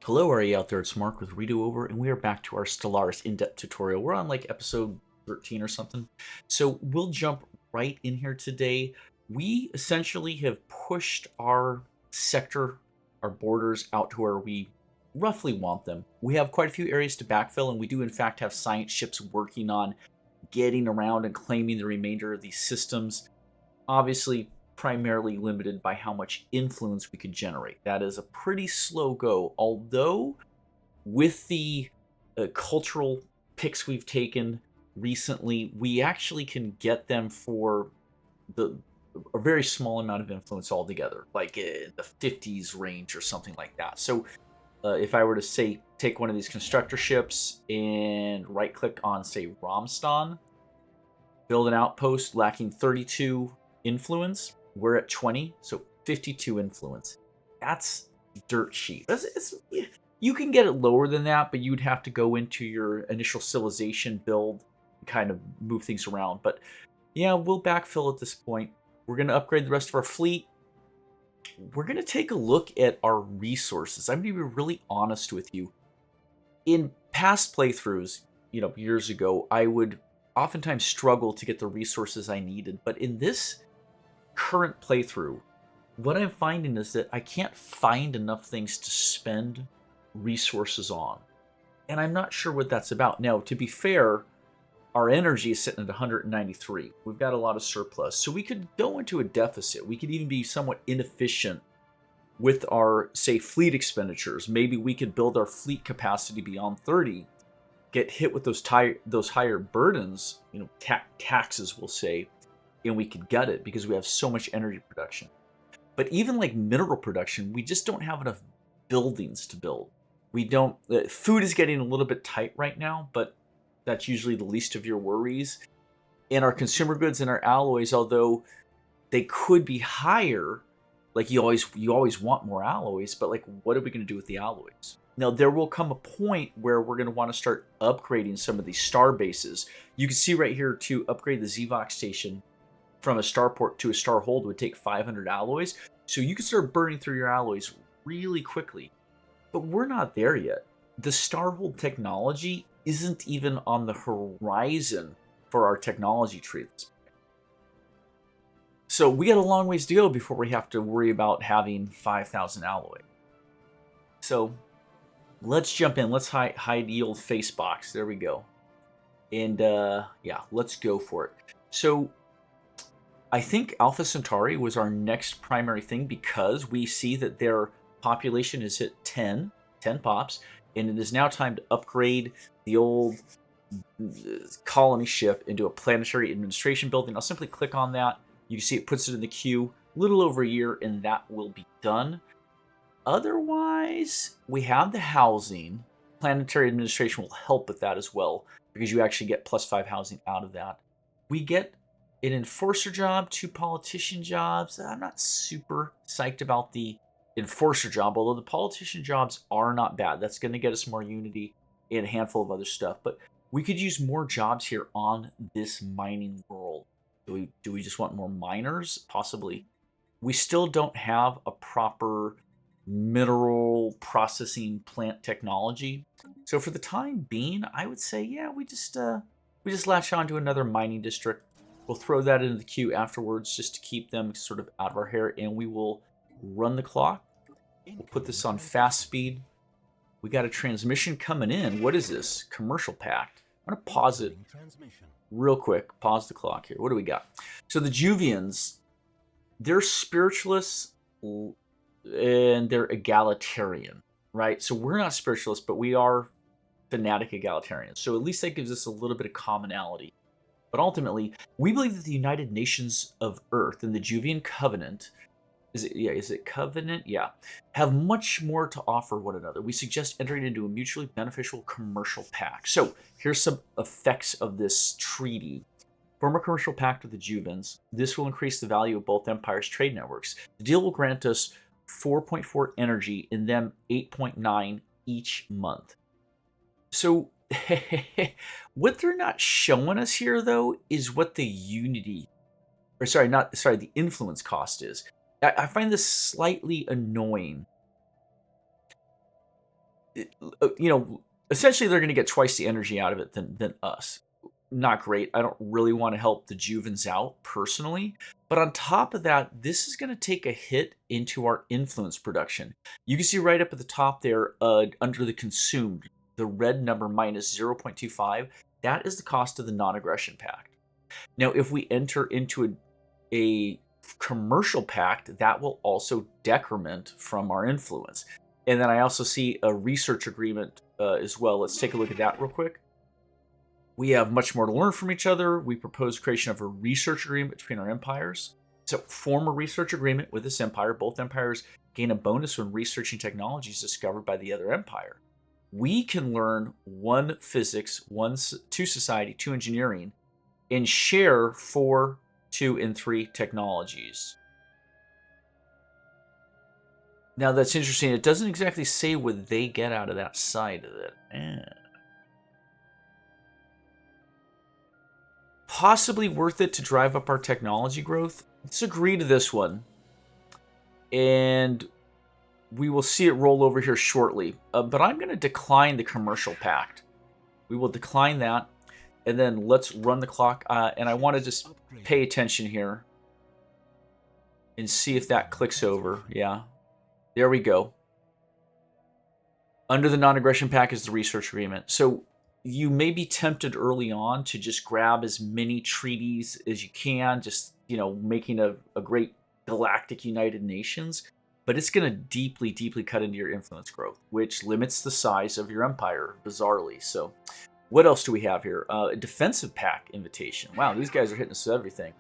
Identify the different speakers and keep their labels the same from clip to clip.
Speaker 1: Hello, are you out there? It's Mark with Redo Over, and we are back to our Stellaris in-depth tutorial. We're on like episode 13 or something. So we'll jump right in here today. We essentially have pushed our sector, our borders out to where we roughly want them. We have quite a few areas to backfill, and we do in fact have science ships working on getting around and claiming the remainder of these systems. Obviously, primarily limited by how much influence we could generate. That is a pretty slow go, although with the cultural picks we've taken recently, we actually can get them for a very small amount of influence altogether, like in the 50s range or something like that. So if I were to say take one of these constructor ships and right click on, say, Romstan, build an outpost lacking 32 influence, we're at 20, so 52 influence. That's dirt cheap. You can get it lower than that, but you'd have to go into your initial civilization build and kind of move things around. But yeah, we'll backfill at this point. We're going to upgrade the rest of our fleet. We're going to take a look at our resources. I'm going to be really honest with you. In past playthroughs, years ago, I would oftentimes struggle to get the resources I needed. But in this current playthrough, what I'm finding is that I can't find enough things to spend resources on. And I'm not sure what that's about. Now, to be fair, our energy is sitting at 193. We've got a lot of surplus. So we could go into a deficit. We could even be somewhat inefficient with our, say, fleet expenditures. Maybe we could build our fleet capacity beyond 30, get hit with those higher burdens, taxes, we'll say, and we could gut it because we have so much energy production. But even like mineral production, we just don't have enough buildings to build. We don't. Food is getting a little bit tight right now, but that's usually the least of your worries. And our consumer goods and our alloys, although they could be higher, like you always want more alloys, but like what are we going to do with the alloys? Now, there will come a point where we're going to want to start upgrading some of these star bases. You can see right here, to upgrade the Zvox station from a starport to a star hold would take 500 alloys. So you can start burning through your alloys really quickly. But we're not there yet. The star hold technology isn't even on the horizon for our technology tree. So we got a long ways to go before we have to worry about having 5,000 alloy. So let's jump in. Let's hide the old face box. There we go. And yeah, let's go for it. So I think Alpha Centauri was our next primary thing because we see that their population is at 10 pops, and it is now time to upgrade the old colony ship into a planetary administration building. I'll simply click on that. You can see it puts it in the queue, a little over a year, and that will be done. Otherwise, we have the housing. Planetary administration will help with that as well because you actually get +5 housing out of that. We get an enforcer job, 2 politician jobs. I'm not super psyched about the enforcer job, although the politician jobs are not bad. That's going to get us more unity and a handful of other stuff. But we could use more jobs here on this mining world. Do we just want more miners? Possibly. We still don't have a proper mineral processing plant technology. So for the time being, I would say, yeah, we just latch on to another mining district. We'll throw that into the queue afterwards just to keep them sort of out of our hair, and we will run the clock. We'll put this on fast speed. We got a transmission coming in. What is this? Commercial pact. I'm going to pause it real quick. Pause the clock here. What do we got? So the Juvians, they're spiritualists and they're egalitarian, right? So we're not spiritualists, but we are fanatic egalitarians. So at least that gives us a little bit of commonality. But ultimately, we believe that the United Nations of Earth and the Juvian Covenant, is it Covenant? Yeah. Have much more to offer one another. We suggest entering into a mutually beneficial commercial pact. So here's some effects of this treaty. Form a commercial pact with the Juvans. This will increase the value of both empires' trade networks. The deal will grant us 4.4 energy and them 8.9 each month. So what they're not showing us here, though, is what the the influence cost is. I find this slightly annoying you know, essentially they're going to get twice the energy out of it than us. Not great. I don't really want to help the Juvens out personally. But on top of that, this is going to take a hit into our influence production. You can see right up at the top there, under the consumed, the red number minus 0.25. That is the cost of the non-aggression pact. Now, if we enter into a commercial pact, that will also decrement from our influence. And then I also see a research agreement as well. Let's take a look at that real quick. We have much more to learn from each other. We propose creation of a research agreement between our empires. So form a research agreement with this empire. Both empires gain a bonus when researching technologies discovered by the other empire. We can learn 1 physics, 2 society, 2 engineering, and share 4, 2, and 3 technologies. Now that's interesting. It doesn't exactly say what they get out of that side of it. Possibly worth it to drive up our technology growth. Let's agree to this one. And we will see it roll over here shortly. But I'm going to decline the commercial pact. We will decline that. And then let's run the clock. And I want to just pay attention here. And see if that clicks over. Yeah. There we go. Under the non-aggression pact is the research agreement. So you may be tempted early on to just grab as many treaties as you can, just, making a great galactic United Nations. But it's going to deeply, deeply cut into your influence growth, which limits the size of your empire, bizarrely. So what else do we have here? A defensive pact invitation. Wow, these guys are hitting us with everything.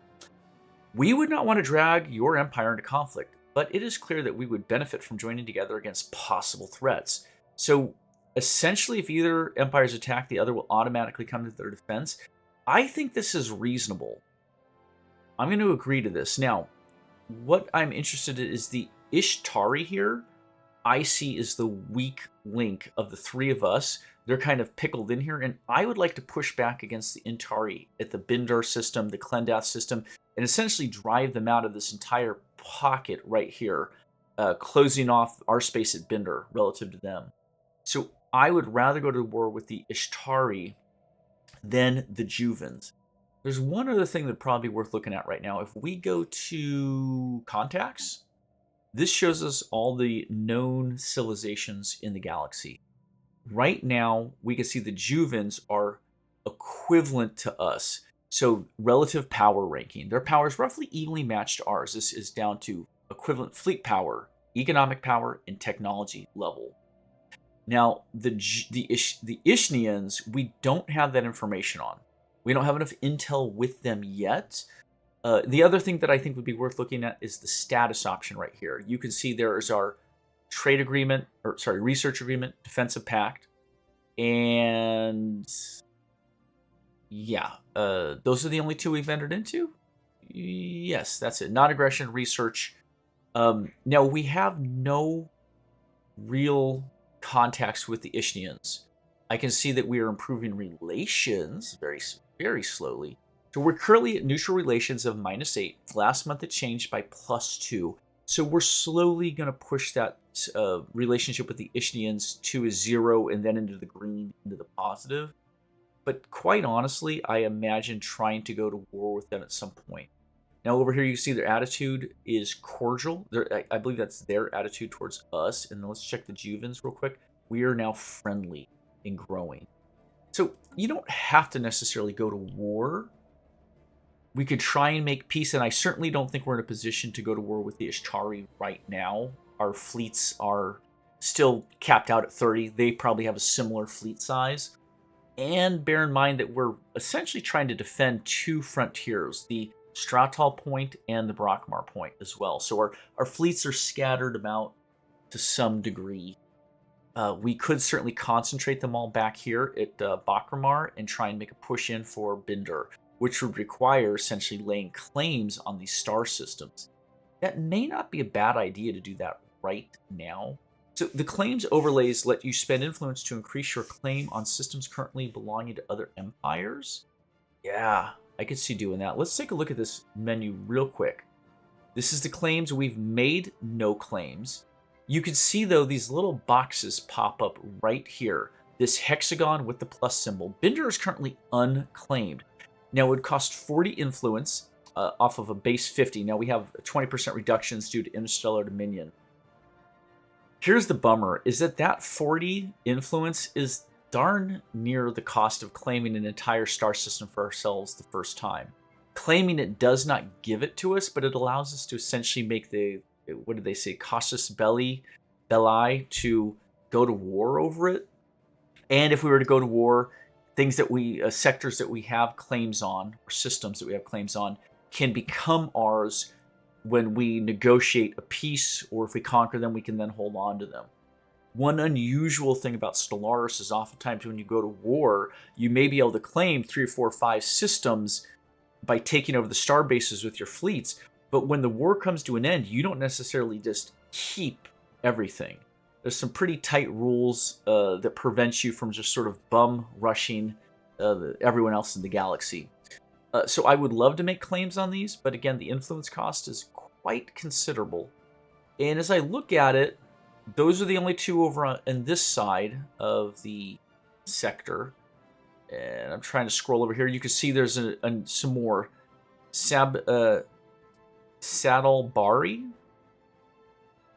Speaker 1: We would not want to drag your empire into conflict, but it is clear that we would benefit from joining together against possible threats. So essentially, if either empire is attacked, the other will automatically come to their defense. I think this is reasonable. I'm going to agree to this. Now, what I'm interested in is the Ishtari here. I see is the weak link of the 3 of us. They're kind of pickled in here, and I would like to push back against the Intari at the Bindar system, the Klendath system, and essentially drive them out of this entire pocket right here, closing off our space at Bindar relative to them. So I would rather go to war with the Ishtari than the Juvens. There's one other thing that'd probably be worth looking at right now. If we go to contacts, this shows us all the known civilizations in the galaxy. Right now, we can see the Juvens are equivalent to us. So relative power ranking. Their power is roughly evenly matched to ours. This is down to equivalent fleet power, economic power, and technology level. Now, the Ishnians, we don't have that information on. We don't have enough intel with them yet. The other thing that I think would be worth looking at is the status option right here. You can see there is our trade agreement, research agreement, defensive pact, and yeah, those are the only 2 we've entered into. Yes, that's it. Non-aggression, research. Now, we have no real contacts with the Ishnians. I can see that we are improving relations very, very slowly. So we're currently at neutral relations of -8. Last month it changed by +2. So we're slowly going to push that relationship with the Ishnians to a 0 and then into the green, into the positive. But quite honestly, I imagine trying to go to war with them at some point. Now over here you see their attitude is cordial. I believe that's their attitude towards us. And then let's check the Juvens real quick. We are now friendly and growing. So you don't have to necessarily go to war. We could try and make peace, and I certainly don't think we're in a position to go to war with the Ishtari right now. Our fleets are still capped out at 30. They probably have a similar fleet size. And bear in mind that we're essentially trying to defend 2 frontiers, the Stratal Point and the Brakmar Point as well. So our fleets are scattered about to some degree. We could certainly concentrate them all back here at Bakramar and try and make a push in for Bindar, which would require essentially laying claims on these star systems. That may not be a bad idea to do that right now. So the claims overlays let you spend influence to increase your claim on systems currently belonging to other empires. Yeah, I could see doing that. Let's take a look at this menu real quick. This is the claims. We've made no claims. You can see, though, these little boxes pop up right here. This hexagon with the plus symbol. Bender is currently unclaimed. Now, it would cost 40 influence off of a base 50. Now, we have 20% reductions due to Interstellar Dominion. Here's the bummer, is that 40 influence is darn near the cost of claiming an entire star system for ourselves the first time. Claiming it does not give it to us, but it allows us to essentially make the, what did they say, casus belli to go to war over it. And if we were to go to war, things that we, sectors that we have claims on, or systems that we have claims on, can become ours when we negotiate a peace, or if we conquer them, we can then hold on to them. One unusual thing about Stellaris is oftentimes when you go to war, you may be able to claim 3 or 4 or 5 systems by taking over the star bases with your fleets. But when the war comes to an end, you don't necessarily just keep everything. There's some pretty tight rules that prevent you from just sort of bum rushing everyone else in the galaxy. So I would love to make claims on these, but again, the influence cost is quite considerable. And as I look at it, those are the only two over on this side of the sector. And I'm trying to scroll over here. You can see there's some more. Saddlebari,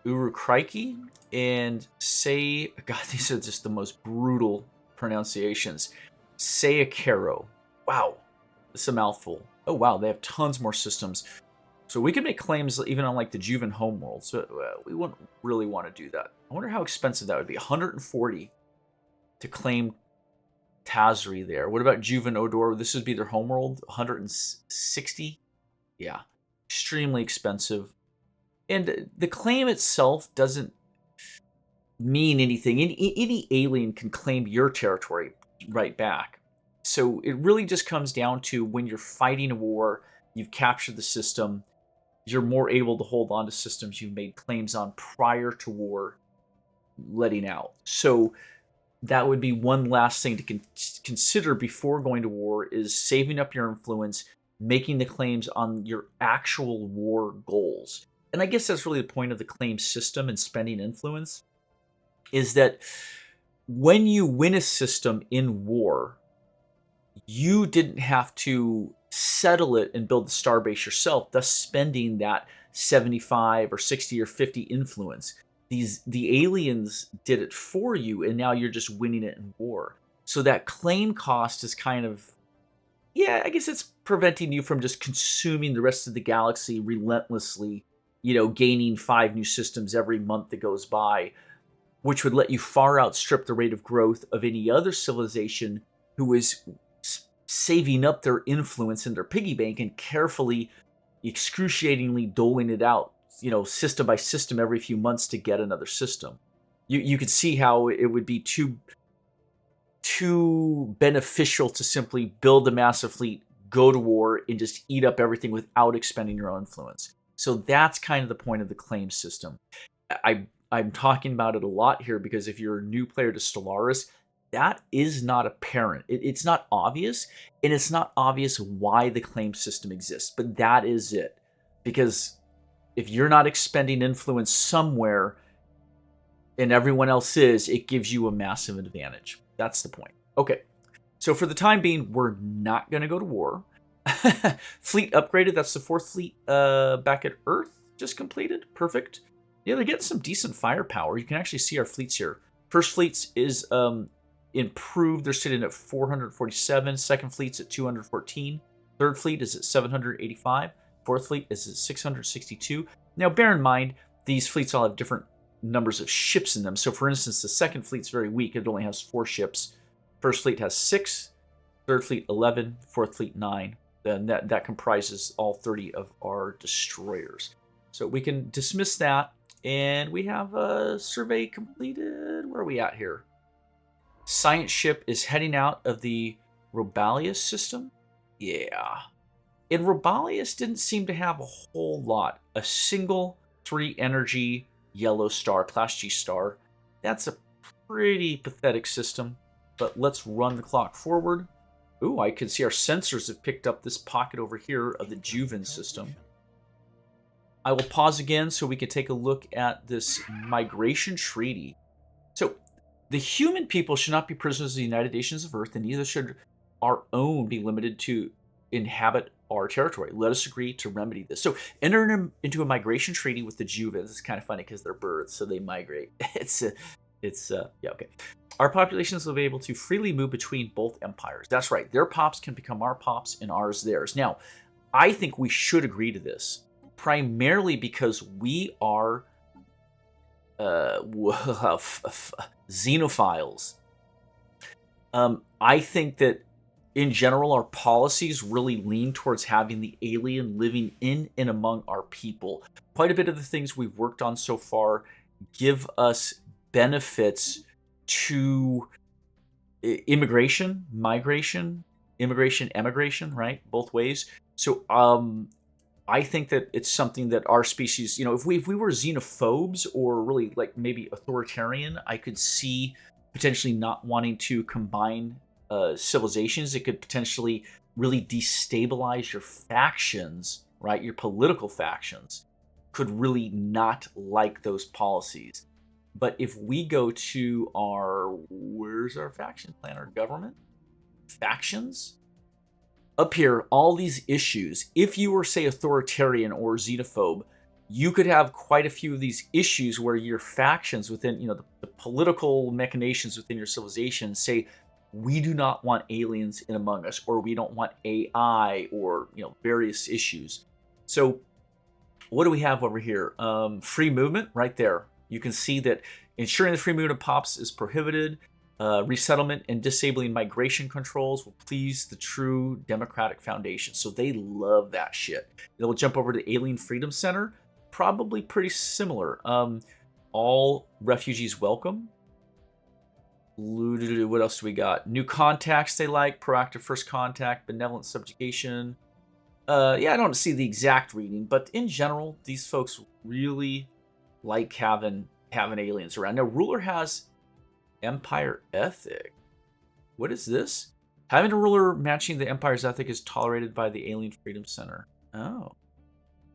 Speaker 1: Urukriki, and God, these are just the most brutal pronunciations. Sayakero. Wow, it's a mouthful. Oh wow, they have tons more systems. So we could make claims even on like the Juven homeworld. So we wouldn't really want to do that. I wonder how expensive that would be. 140 to claim Tazri there. What about Juven Odor? This would be their homeworld. 160. Yeah, extremely expensive. And the claim itself doesn't mean anything. Any alien can claim your territory right back. So it really just comes down to when you're fighting a war, you've captured the system, you're more able to hold on to systems you've made claims on prior to war letting out. So that would be one last thing to consider before going to war, is saving up your influence, making the claims on your actual war goals. And I guess that's really the point of the claim system and spending influence, is that when you win a system in war, you didn't have to settle it and build the starbase yourself, thus spending that 75 or 60 or 50 influence. The aliens did it for you, and now you're just winning it in war. So that claim cost is kind of, yeah, I guess it's preventing you from just consuming the rest of the galaxy relentlessly, gaining 5 new systems every month that goes by, which would let you far outstrip the rate of growth of any other civilization who is saving up their influence in their piggy bank and carefully, excruciatingly doling it out, system by system every few months to get another system. You could see how it would be too beneficial to simply build a massive fleet, go to war, and just eat up everything without expending your own influence. So that's kind of the point of the claim system. I'm talking about it a lot here because if you're a new player to Stellaris, that is not apparent. It's not obvious, and it's not obvious why the claim system exists, but that is it. Because if you're not expending influence somewhere and everyone else is, it gives you a massive advantage. That's the point. Okay, so for the time being, we're not going to go to war. Fleet upgraded. That's the 4th fleet back at Earth just completed. Perfect. Yeah, they're getting some decent firepower. You can actually see our fleets here. First fleets is improved. They're sitting at 447. Second fleet's at 214. Third fleet is at 785. Fourth fleet is at 662. Now, bear in mind, these fleets all have different numbers of ships in them. So, for instance, the second fleet's very weak. It only has 4 ships. First fleet has 6. Third fleet, 11. Fourth fleet, 9. Then that comprises all 30 of our destroyers. So we can dismiss that. And we have a survey completed. Where are we at here? Science ship is heading out of the Robalius system. Yeah. And Robalius didn't seem to have a whole lot. A single 3 energy yellow star, class G star. That's a pretty pathetic system. But let's run the clock forward. Ooh, I can see our sensors have picked up this pocket over here of the Juven system. I will pause again so we can take a look at this migration treaty. So, the human people should not be prisoners of the United Nations of Earth, and neither should our own be limited to inhabit our territory. Let us agree to remedy this. So, enter into a migration treaty with the Juvas. It's kind of funny because they're birds, so they migrate. Yeah, okay. Our populations will be able to freely move between both empires. That's right. Their pops can become our pops and ours theirs. Now, I think we should agree to this, primarily because we are xenophiles. I think that in general, our policies really lean towards having the alien living in and among our people. Quite a bit of the things we've worked on so far give us benefits to immigration, migration, immigration, emigration, right? Both ways. So I think that it's something that our species, if we were xenophobes or really like maybe authoritarian, I could see potentially not wanting to combine civilizations. It could potentially really destabilize your factions, right? Your political factions could really not like those policies. But if we go to where's our faction plan? Our government? Factions? Up here, all these issues. If you were, say, authoritarian or xenophobe, you could have quite a few of these issues where your factions within, the political machinations within your civilization say, we do not want aliens in among us, or we don't want AI, or, various issues. So what do we have over here? Free movement right there. You can see that ensuring the free movement of pops is prohibited. Resettlement and disabling migration controls will please the true democratic foundation. So they love that shit. They'll jump over to Alien Freedom Center. Probably pretty similar. All refugees welcome. What else do we got? New contacts they like. Proactive first contact. Benevolent subjugation. I don't see the exact reading, but in general, these folks really like having aliens around. Now, ruler has empire ethic. What is this? Having a ruler matching the empire's ethic is tolerated by the Alien Freedom Center. Oh.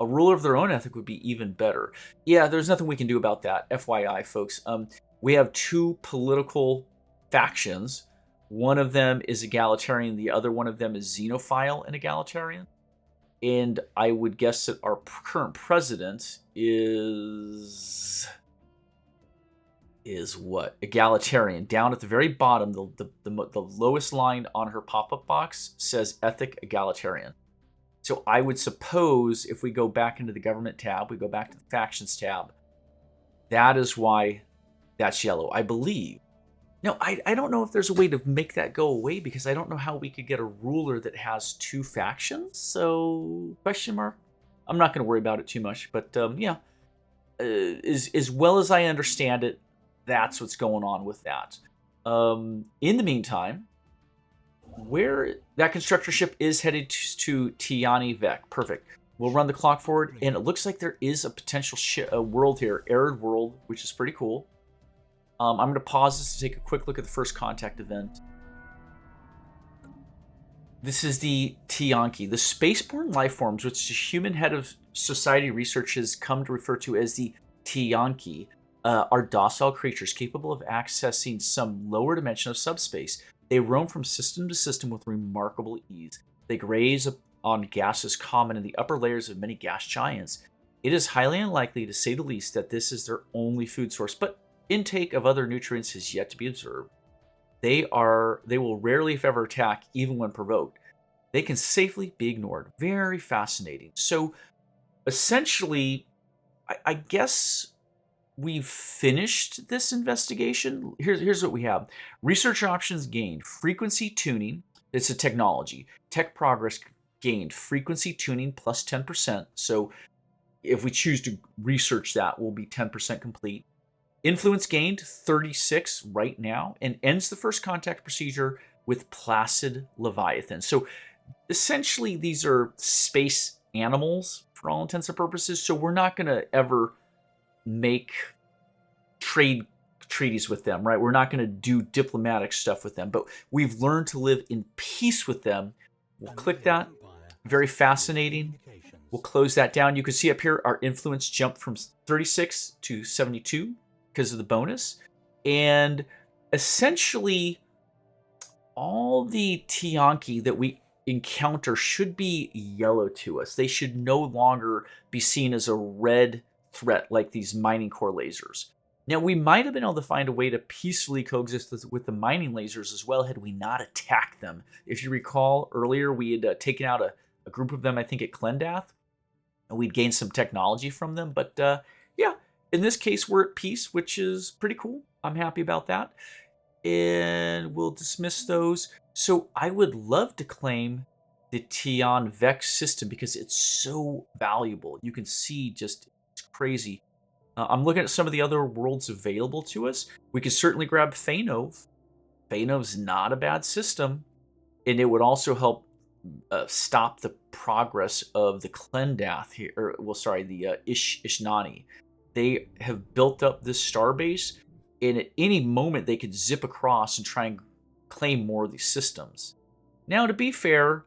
Speaker 1: A ruler of their own ethic would be even better. Yeah, there's nothing we can do about that. FYI, folks. We have two political factions. One of them is egalitarian. The other one of them is xenophile and egalitarian. And I would guess that our current president is what? Egalitarian. Down at the very bottom, the lowest line on her pop-up box says ethic egalitarian. So I would suppose if we go back into the government tab, we go back to the factions tab, that is why that's yellow, I believe. No, I don't know if there's a way to make that go away, because I don't know how we could get a ruler that has two factions. So, question mark? I'm not going to worry about it too much. But, as well as I understand it, that's what's going on with that. In the meantime, where that constructor ship is headed to Tiani Vec. Perfect. We'll run the clock forward, and it looks like there is a potential world here, arid world, which is pretty cool. I'm going to pause this to take a quick look at the first contact event. This is the Tianki, the spaceborne life forms, which the human head of society research has come to refer to as the Tianki, are docile creatures capable of accessing some lower dimension of subspace. They roam from system to system with remarkable ease. They graze on gases common in the upper layers of many gas giants. It is highly unlikely, to say the least, that this is their only food source, but intake of other nutrients is yet to be observed. They will rarely, if ever, attack, even when provoked. They can safely be ignored. Very fascinating. So, essentially, I guess we've finished this investigation. Here's what we have. Research options gained. Frequency tuning. It's a technology. Tech progress gained. Frequency tuning plus 10%. So, if we choose to research that, we'll be 10% complete. Influence gained 36 right now, and ends the first contact procedure with Placid Leviathan. So essentially these are space animals for all intents and purposes, so we're not going to ever make trade treaties with them, right? We're not going to do diplomatic stuff with them, but we've learned to live in peace with them. We'll click that. Very fascinating. We'll close that down. You can see up here our influence jumped from 36 to 72 because of the bonus. And essentially, all the Tianki that we encounter should be yellow to us. They should no longer be seen as a red threat like these mining core lasers. Now, we might have been able to find a way to peacefully coexist with the mining lasers as well had we not attacked them. If you recall, earlier we had taken out a group of them, I think, at Klendath, and we'd gained some technology from them. But yeah, in this case, we're at peace, which is pretty cool. I'm happy about that. And we'll dismiss those. So I would love to claim the Tian Vex system because it's so valuable. You can see just, it's crazy. I'm looking at some of the other worlds available to us. We could certainly grab Phainov. Phainov's not a bad system. And it would also help stop the progress of the Klendath here. Or, well, sorry, the Ishnani. They have built up this starbase, and at any moment they could zip across and try and claim more of these systems. Now, to be fair,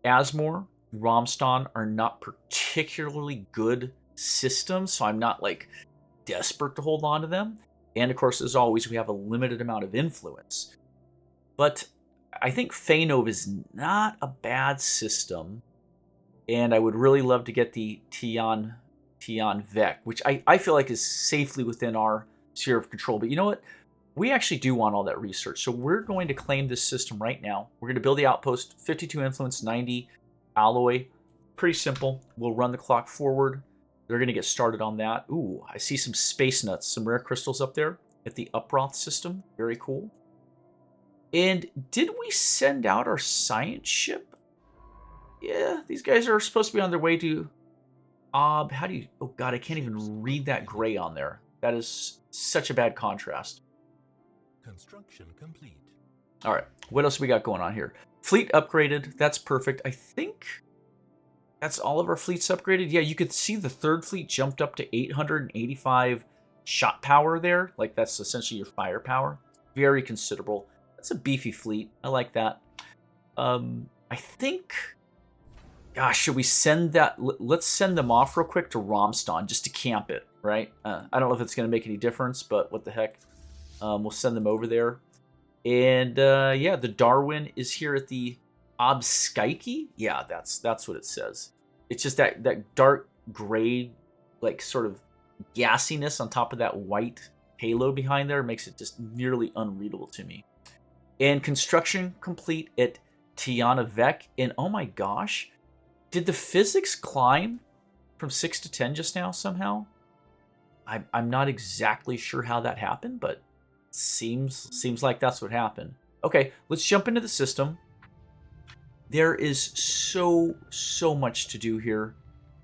Speaker 1: Asmor, Romston are not particularly good systems, so I'm not like desperate to hold on to them. And of course, as always, we have a limited amount of influence. But I think Phainov is not a bad system, and I would really love to get the Tian Vec, which I feel like is safely within our sphere of control. But you know what? We actually do want all that research, so we're going to claim this system right now. We're going to build the outpost, 52 influence, 90 alloy. Pretty simple. We'll run the clock forward. They're going to get started on that. Ooh, I see some space nuts, some rare crystals up there at the Uproth system. Very cool. And did we send out our science ship? Yeah, these guys are supposed to be on their way to Ob. How do you... Oh, God, I can't even read that gray on there. That is such a bad contrast.
Speaker 2: Construction complete.
Speaker 1: All right, what else we got going on here? Fleet upgraded. That's perfect. I think that's all of our fleets upgraded. Yeah, you could see the third fleet jumped up to 885 shot power there. Like, that's essentially your firepower. Very considerable. That's a beefy fleet. I like that. I think... Gosh, should we send that... Let's send them off real quick to Romston just to camp it, right? I don't know if it's going to make any difference, but what the heck. We'll send them over there. And, yeah, the Darwin is here at the Obskyke? Yeah, that's what it says. It's just that dark gray, like, sort of gassiness on top of that white halo behind there makes it just nearly unreadable to me. And construction complete at Tiana Vec. And, oh my gosh, did the physics climb from 6 to 10 just now somehow? I'm not exactly sure how that happened, but seems like that's what happened. Okay, let's jump into the system. There is so much to do here.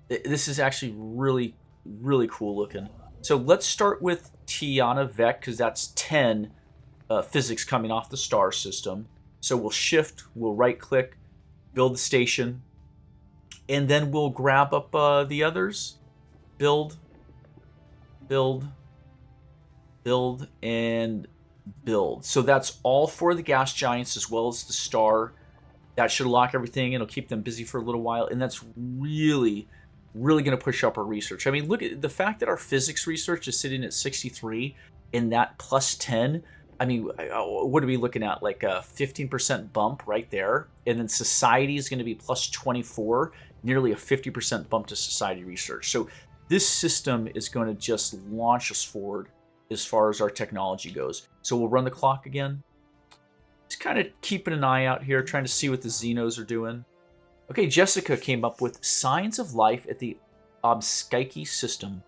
Speaker 1: This is actually really cool looking. So let's start with Tiana Vec, because that's 10 physics coming off the star system. So we'll shift, we'll right click, build the station, and then we'll grab up the others. Build, and build. So that's all for the gas giants as well as the star. That should lock everything. It'll keep them busy for a little while. And that's really going to push up our research. I mean, look at the fact that our physics research is sitting at 63 and that plus 10. I mean, what are we looking at? Like a 15% bump right there. And then society is going to be plus 24, nearly a 50% bump to society research. So this system is going to just launch us forward as far as our technology goes. So we'll run the clock again. Just kind of keeping an eye out here, trying to see what the Xenos are doing. Okay, Jessica came up with signs of life at the Obskyke system.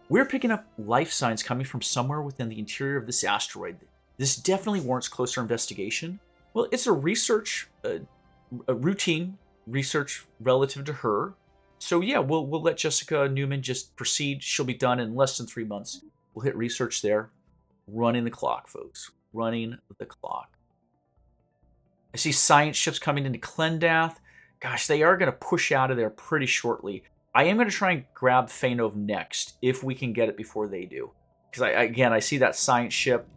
Speaker 1: We're picking up life signs coming from somewhere within the interior of this asteroid. This definitely warrants closer investigation. Well, it's a research, a routine research relative to her. So yeah, we'll let Jessica Newman just proceed. She'll be done in less than 3 months. We'll hit research there. Running the clock, folks. Running the clock. I see science ships coming into Klendath. Gosh, they are going to push out of there pretty shortly. I am going to try and grab Phainov next, if we can get it before they do. Because, I see that science ship.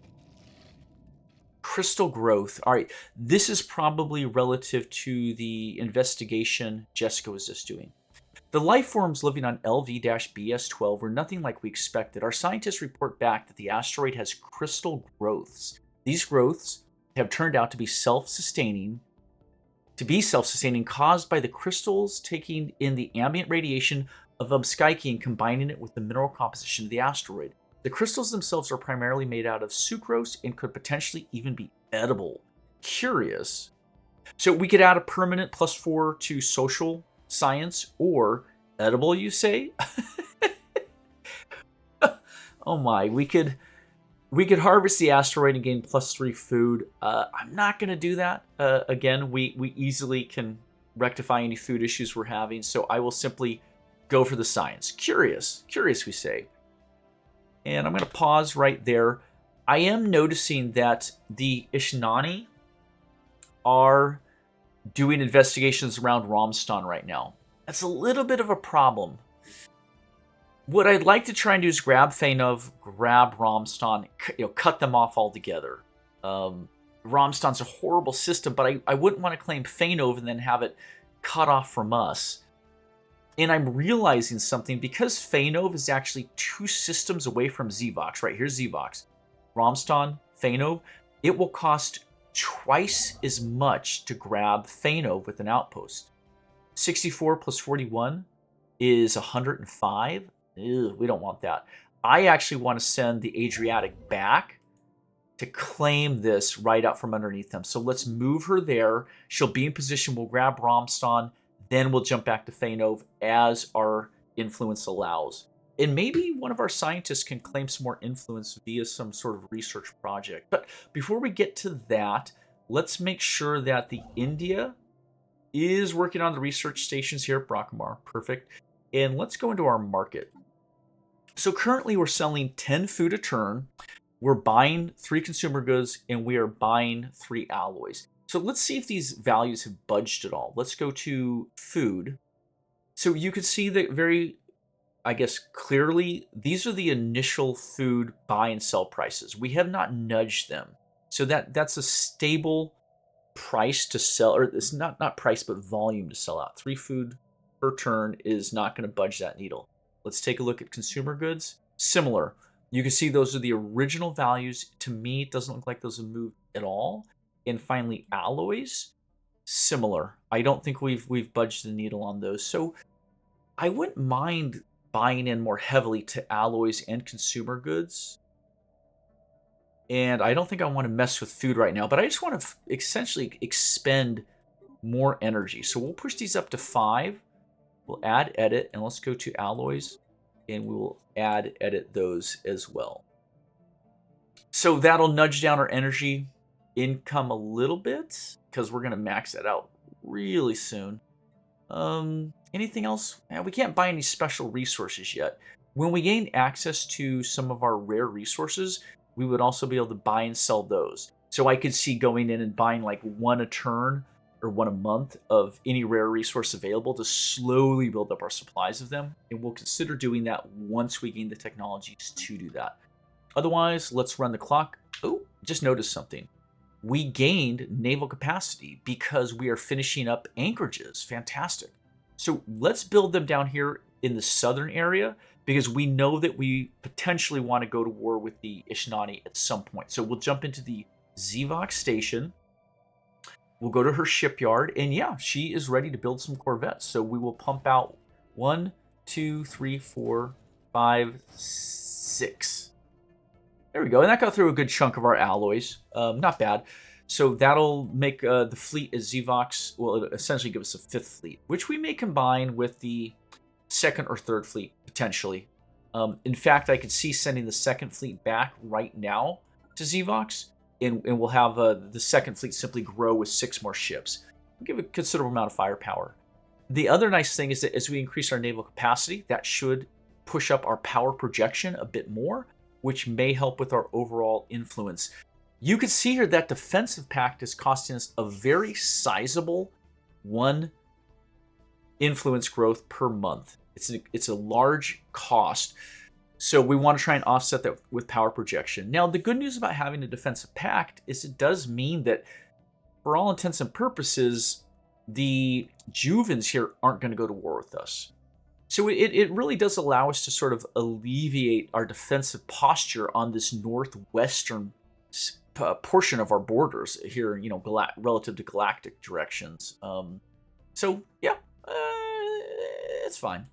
Speaker 1: Crystal growth. All right, this is probably relative to the investigation Jessica was just doing. The life forms living on LV-BS12 were nothing like we expected. Our scientists report back that the asteroid has crystal growths. These growths have turned out to be self-sustaining, caused by the crystals taking in the ambient radiation of Ubskyke and combining it with the mineral composition of the asteroid. The crystals themselves are primarily made out of sucrose and could potentially even be edible. Curious. So we could add a permanent +4 to social science, or edible, you say? Oh my, we could harvest the asteroid and gain +3 food. I'm not going to do that. Again, we easily can rectify any food issues we're having, so I will simply go for the science. Curious, we say. And I'm going to pause right there. I am noticing that the Ishnani are doing investigations around Ramstan right now. That's a little bit of a problem. What I'd like to try and do is grab Thanov, grab Ramstan, cut them off altogether. Ramstan's a horrible system, but I wouldn't want to claim Thanov and then have it cut off from us. And I'm realizing something, because Thanov is actually 2 systems away from Zvox. Right, here's Zvox. Ramstan, Thanov. It will cost twice as much to grab Thanov with an outpost. 64 plus 41 is 105. Ew, we don't want that. I actually want to send the Adriatic back to claim this right out from underneath them. So let's move her there. She'll be in position. We'll grab Ramstan. Then we'll jump back to Thanov as our influence allows. And maybe one of our scientists can claim some more influence via some sort of research project. But before we get to that, let's make sure that the India is working on the research stations here at Brockamar. Perfect. And let's go into our market. So currently we're selling 10 food a turn. We're buying 3 consumer goods, and we are buying 3 alloys. So let's see if these values have budged at all. Let's go to food. So you can see that very, I guess, clearly, these are the initial food buy and sell prices. We have not nudged them. So that's a stable price to sell, or it's not price, but volume to sell out. 3 food per turn is not going to budge that needle. Let's take a look at consumer goods. Similar. You can see those are the original values. To me, it doesn't look like those have moved at all. And finally, alloys, similar. I don't think we've budged the needle on those. So I wouldn't mind buying in more heavily to alloys and consumer goods. And I don't think I want to mess with food right now, but I just want to essentially expend more energy. So we'll push these up to 5. We'll add edit, and let's go to alloys, and we will add edit those as well. So that'll nudge down our energy income a little bit, because we're going to max that out really soon. Anything else? We can't buy any special resources yet. When we gain access to some of our rare resources, we would also be able to buy and sell those. So I could see going in and buying like 1 a turn or 1 a month of any rare resource available to slowly build up our supplies of them. And we'll consider doing that once we gain the technologies to do that. Otherwise, let's run the clock. Oh, just noticed something. We gained naval capacity because we are finishing up anchorages. Fantastic. So let's build them down here in the southern area, because we know that we potentially want to go to war with the Ishnani at some point. So we'll jump into the Zvox station. We'll go to her shipyard, and yeah, she is ready to build some corvettes. So we will pump out 1, 2, 3, 4, 5, 6. There we go. And that got through a good chunk of our alloys. Not bad. So that'll make the fleet at Zvox, well, it'll essentially give us a 5th fleet, which we may combine with the 2nd or 3rd fleet, potentially. In fact, I could see sending the 2nd fleet back right now to Zvox, and we'll have the 2nd fleet simply grow with 6 more ships. We'll give a considerable amount of firepower. The other nice thing is that as we increase our naval capacity, that should push up our power projection a bit more, which may help with our overall influence. You can see here that defensive pact is costing us a very sizable 1 influence growth per month. It's a large cost. So we want to try and offset that with power projection. Now, the good news about having a defensive pact is it does mean that, for all intents and purposes, the Juvens here aren't going to go to war with us. So it really does allow us to sort of alleviate our defensive posture on this northwestern portion of our borders here, relative to galactic directions. So yeah, it's fine.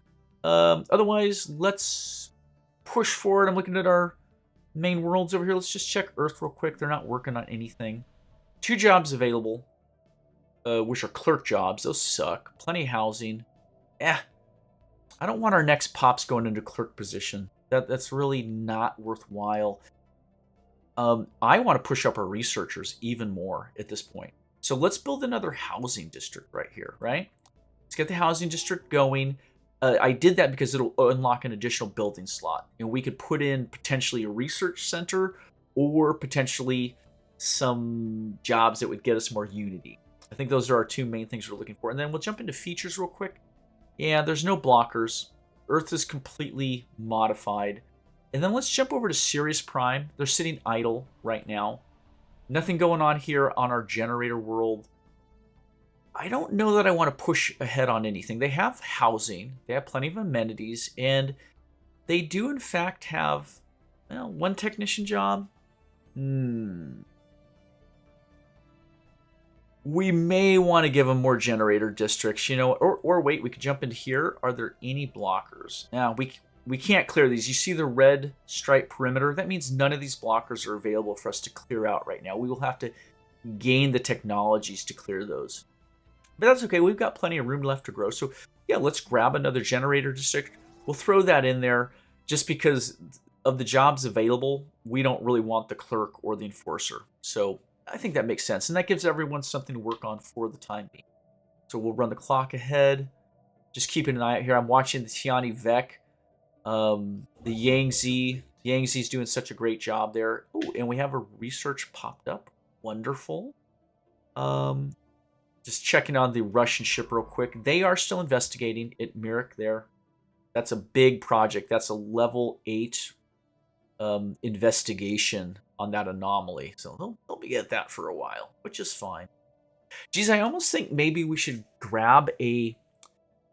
Speaker 1: Otherwise, let's push forward. I'm looking at our main worlds over here. Let's just check Earth real quick. They're not working on anything. 2 jobs available, which are clerk jobs. Those suck. Plenty of housing. I don't want our next pops going into clerk position. That's really not worthwhile. I want to push up our researchers even more at this point. So let's build another housing district right here, right? Let's get the housing district going. I did that because it'll unlock an additional building slot. And we could put in potentially a research center or potentially some jobs that would get us more unity. I think those are our 2 main things we're looking for. And then we'll jump into features real quick. Yeah, there's no blockers. Earth is completely modified. And then let's jump over to Sirius Prime. They're sitting idle right now. Nothing going on here on our generator world. I don't know that I want to push ahead on anything. They have housing. They have plenty of amenities. And they do, in fact, have 1 technician job. We may want to give them more generator districts, or wait, we could jump into here. Are there any blockers? Now, we can't clear these. You see the red stripe perimeter? That means none of these blockers are available for us to clear out right now. We will have to gain the technologies to clear those. But that's okay. We've got plenty of room left to grow. So, yeah, let's grab another generator district. We'll throw that in there just because of the jobs available. We don't really want the clerk or the enforcer. So I think that makes sense. And that gives everyone something to work on for the time being. So we'll run the clock ahead. Just keeping an eye out here. I'm watching the Tiani Vec. The Yangtze. Yangtze's doing such a great job there. Oh, and we have a research popped up. Wonderful. Just checking on the Russian ship real quick. They are still investigating at Mirik there. That's a big project. That's a level 8 investigation on that anomaly. So they'll be at that for a while, which is fine. Geez, I almost think maybe we should grab a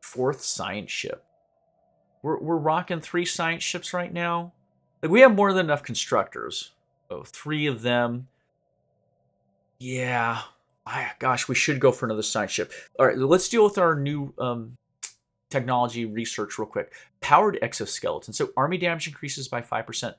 Speaker 1: 4th science ship. We're rocking 3 science ships right now. Like, we have more than enough constructors. Oh, 3 of them. Yeah. Gosh, we should go for another science ship. All right, let's deal with our new technology research real quick. Powered exoskeleton. So army damage increases by 5%.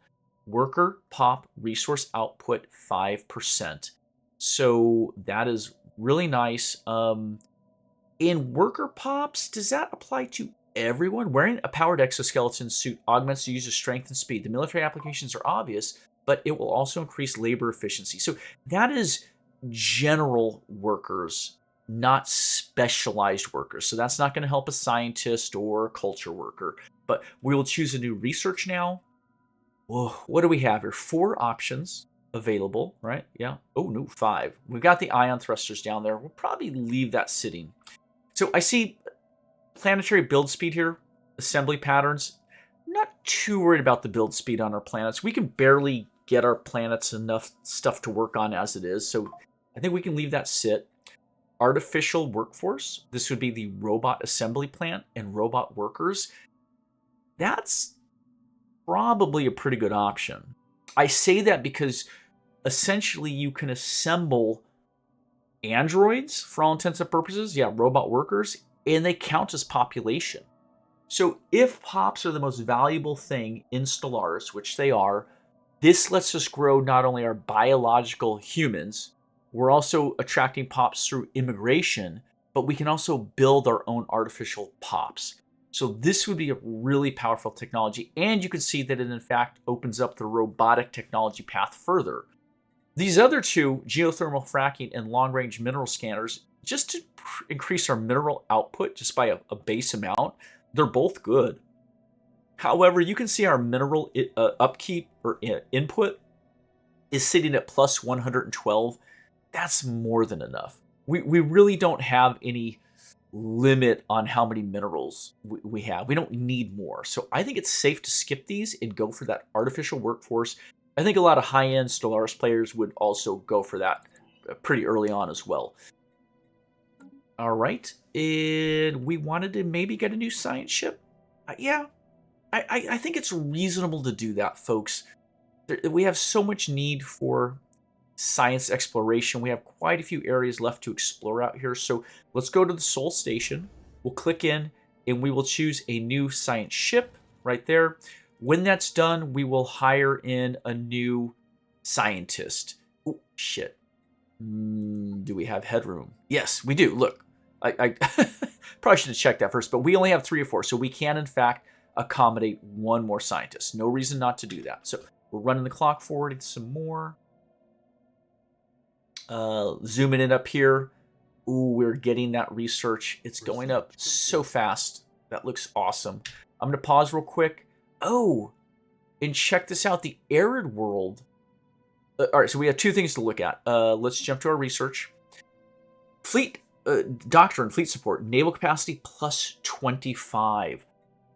Speaker 1: Worker pop resource output 5%. So that is really nice. In worker pops, does that apply to everyone? Wearing a powered exoskeleton suit augments the user's strength and speed. The military applications are obvious, but it will also increase labor efficiency. So that is general workers, not specialized workers. So that's not going to help a scientist or a culture worker. But we will choose a new research now. Whoa, what do we have here? 4 options available, right? Yeah. Oh, no, 5. We've got the ion thrusters down there. We'll probably leave that sitting. So I see planetary build speed here, assembly patterns. I'm not too worried about the build speed on our planets. We can barely get our planets enough stuff to work on as it is. So I think we can leave that sit. Artificial workforce. This would be the robot assembly plant and robot workers. That's probably a pretty good option. I say that because essentially you can assemble androids for all intents and purposes. Yeah, robot workers. And they count as population. So if pops are the most valuable thing in Stellaris, which they are, this lets us grow not only our biological humans, we're also attracting pops through immigration, but we can also build our own artificial pops. So this would be a really powerful technology. And you can see that it in fact opens up the robotic technology path further. These other 2, geothermal fracking and long-range mineral scanners, just to increase our mineral output just by a base amount, they're both good. However, you can see our mineral upkeep or input is sitting at plus 112. That's more than enough. We really don't have any limit on how many minerals we have. We don't need more. So I think it's safe to skip these and go for that artificial workforce. I think a lot of high-end Stellaris players would also go for that pretty early on as well. All right, and we wanted to maybe get a new science ship. Yeah, I think it's reasonable to do that, folks. We have so much need for science exploration. We have quite a few areas left to explore out here. So let's go to the Sol Station. We'll click in and we will choose a new science ship right there. When that's done, we will hire in a new scientist. Oh, shit. Do we have headroom? Yes, we do. Look, I probably should have checked that first, but we only have 3 or 4, so we can, in fact, accommodate one more scientist. No reason not to do that. So we're running the clock forward some more. Zooming in up here. Ooh, we're getting that research. It's going up so fast. That looks awesome. I'm going to pause real quick. Oh, and check this out. The arid world. All right, so we have 2 things to look at. Let's jump to our research. Fleet doctrine, fleet support, naval capacity plus 25.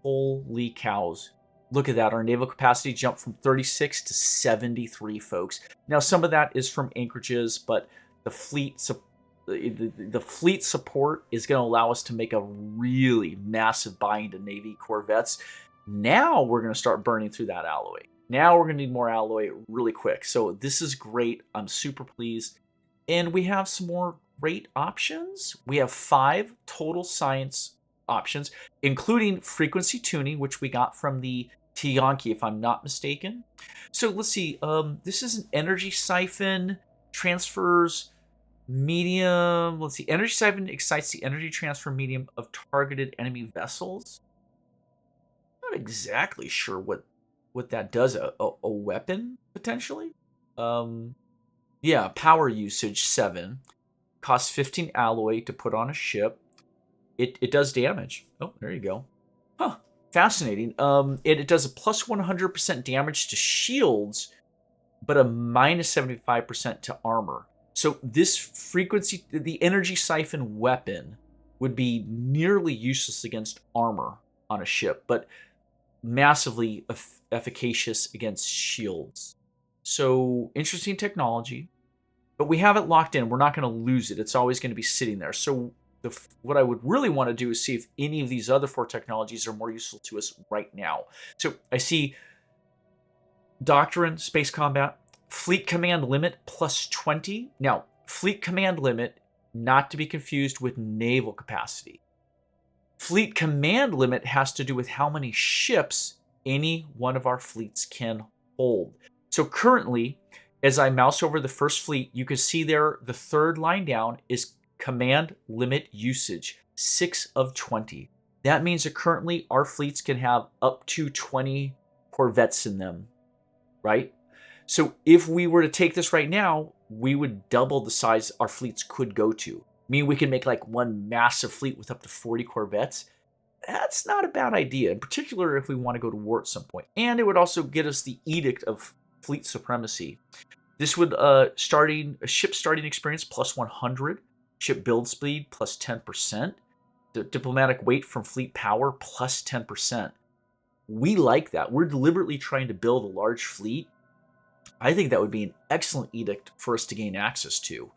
Speaker 1: Holy cows. Look at that. Our naval capacity jumped from 36 to 73, folks. Now, some of that is from anchorages, but the fleet support is going to allow us to make a really massive buy into Navy corvettes. Now we're going to start burning through that alloy. Now we're going to need more alloy really quick. So this is great. I'm super pleased. And we have some more great options. We have 5 total science options, including frequency tuning, which we got from the Tiyanki, if I'm not mistaken. So let's see. This is an energy siphon, transfers medium. Let's see. Energy siphon excites the energy transfer medium of targeted enemy vessels. Not exactly sure what that does. A weapon, potentially? Yeah, power usage 7. Costs 15 alloy to put on a ship. It does damage. Oh, there you go. Huh. Fascinating. It does a plus 100% damage to shields, but a minus 75% to armor. So this frequency, the energy siphon weapon, would be nearly useless against armor on a ship, but massively efficacious against shields. So interesting technology, but we have it locked in. We're not going to lose it. It's always going to be sitting there. So what I would really want to do is see if any of these other 4 technologies are more useful to us right now. So I see Doctrine, Space Combat, Fleet Command Limit plus 20. Now, Fleet Command Limit, not to be confused with naval capacity. Fleet Command Limit has to do with how many ships any one of our fleets can hold. So currently, as I mouse over the first fleet, you can see there the 3rd line down is Command Limit Usage, 6 of 20. That means that currently our fleets can have up to 20 corvettes in them, right? So if we were to take this right now, we would double the size our fleets could go to. I mean, we can make like one massive fleet with up to 40 corvettes. That's not a bad idea, in particular if we want to go to war at some point. And it would also get us the Edict of Fleet Supremacy. This would ship starting experience plus 100, ship build speed plus 10%, diplomatic weight from fleet power plus 10%. We like that. We're deliberately trying to build a large fleet. I think that would be an excellent edict for us to gain access to.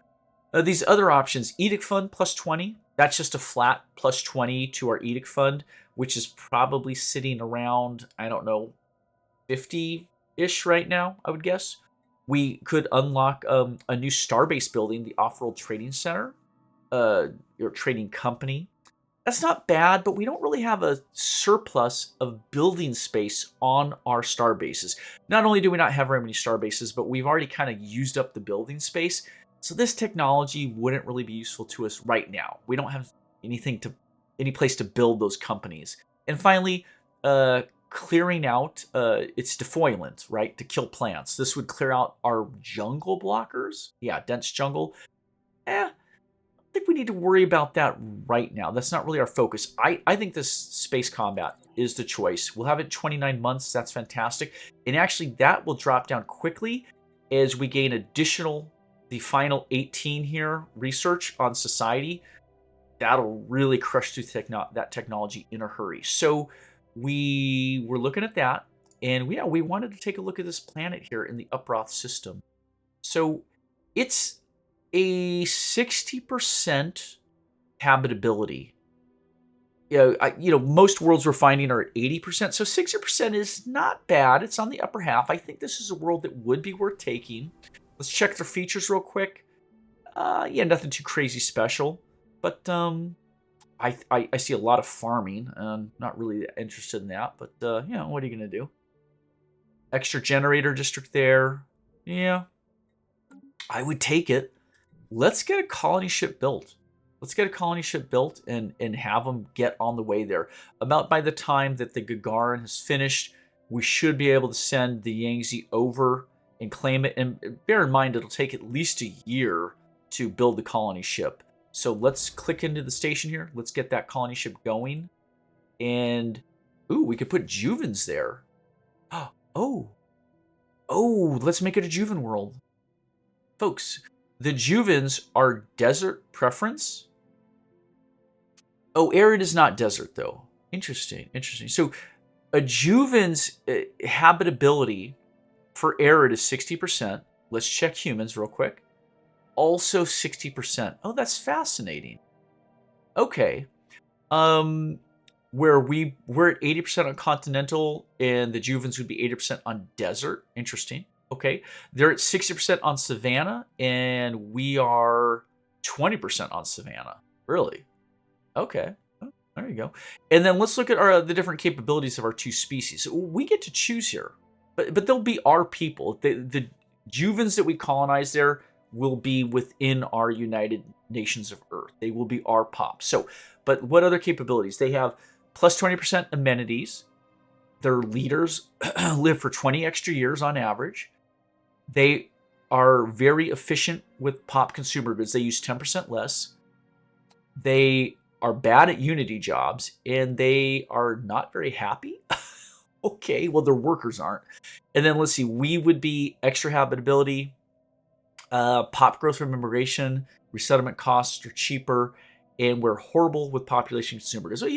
Speaker 1: These other options, Edict Fund plus 20, that's just a flat plus 20 to our Edict Fund, which is probably sitting around, I don't know, 50-ish right now, I would guess. We could unlock a new Starbase building, the Off-World Trading Center, your trading company. That's not bad, but we don't really have a surplus of building space on our star bases. Not only do we not have very many star bases, but we've already kind of used up the building space. So this technology wouldn't really be useful to us right now. We don't have any place to build those companies. And finally, clearing out, it's defoliant, right? To kill plants. This would clear out our jungle blockers. Yeah, dense jungle. I think we need to worry about that right now. That's not really our focus. I think this space combat is the choice. We'll have it 29 months. That's fantastic. And actually, that will drop down quickly as we gain the final 18 here, research on society. That'll really crush through that technology in a hurry. So we were looking at that. And we wanted to take a look at this planet here in the Uproth system. So it's a 60% habitability. most worlds we're finding are at 80%, so 60% is not bad. It's on the upper half. I think this is a world that would be worth taking. Let's check their features real quick. Yeah, nothing too crazy special, but I see a lot of farming. Not really interested in that, but what are you gonna do? Extra generator district there. Yeah, I would take it. Let's get a colony ship built. Let's get a colony ship built and have them get on the way there. About by the time that the Gagarin has finished, we should be able to send the Yangtze over and claim it. And bear in mind, it'll take at least a year to build the colony ship. So let's click into the station here. Let's get that colony ship going. And, ooh, we could put Juvens there. Oh, let's make it a Juven world. Folks, the Juvens are desert preference. Oh, arid is not desert, though. Interesting. So a Juven's habitability for arid is 60%. Let's check humans real quick. Also 60%. Oh, that's fascinating. Okay. Where we're at 80% on continental, and the Juvens would be 80% on desert. Interesting. Okay. They're at 60% on savanna, and we are 20% on savanna. Really? Okay. Oh, there you go. And then let's look at the different capabilities of our two species. We get to choose here, but they'll be our people. The Juvens that we colonize there will be within our United Nations of Earth. They will be our pops. So, but what other capabilities? They have plus 20% amenities. Their leaders live for 20 extra years on average. They are very efficient with pop consumer goods. They use 10% less. They are bad at Unity jobs, and they are not very happy. Okay, well, their workers aren't. And then let's see, we would be extra habitability, pop growth from immigration, resettlement costs are cheaper, and we're horrible with population consumer goods. So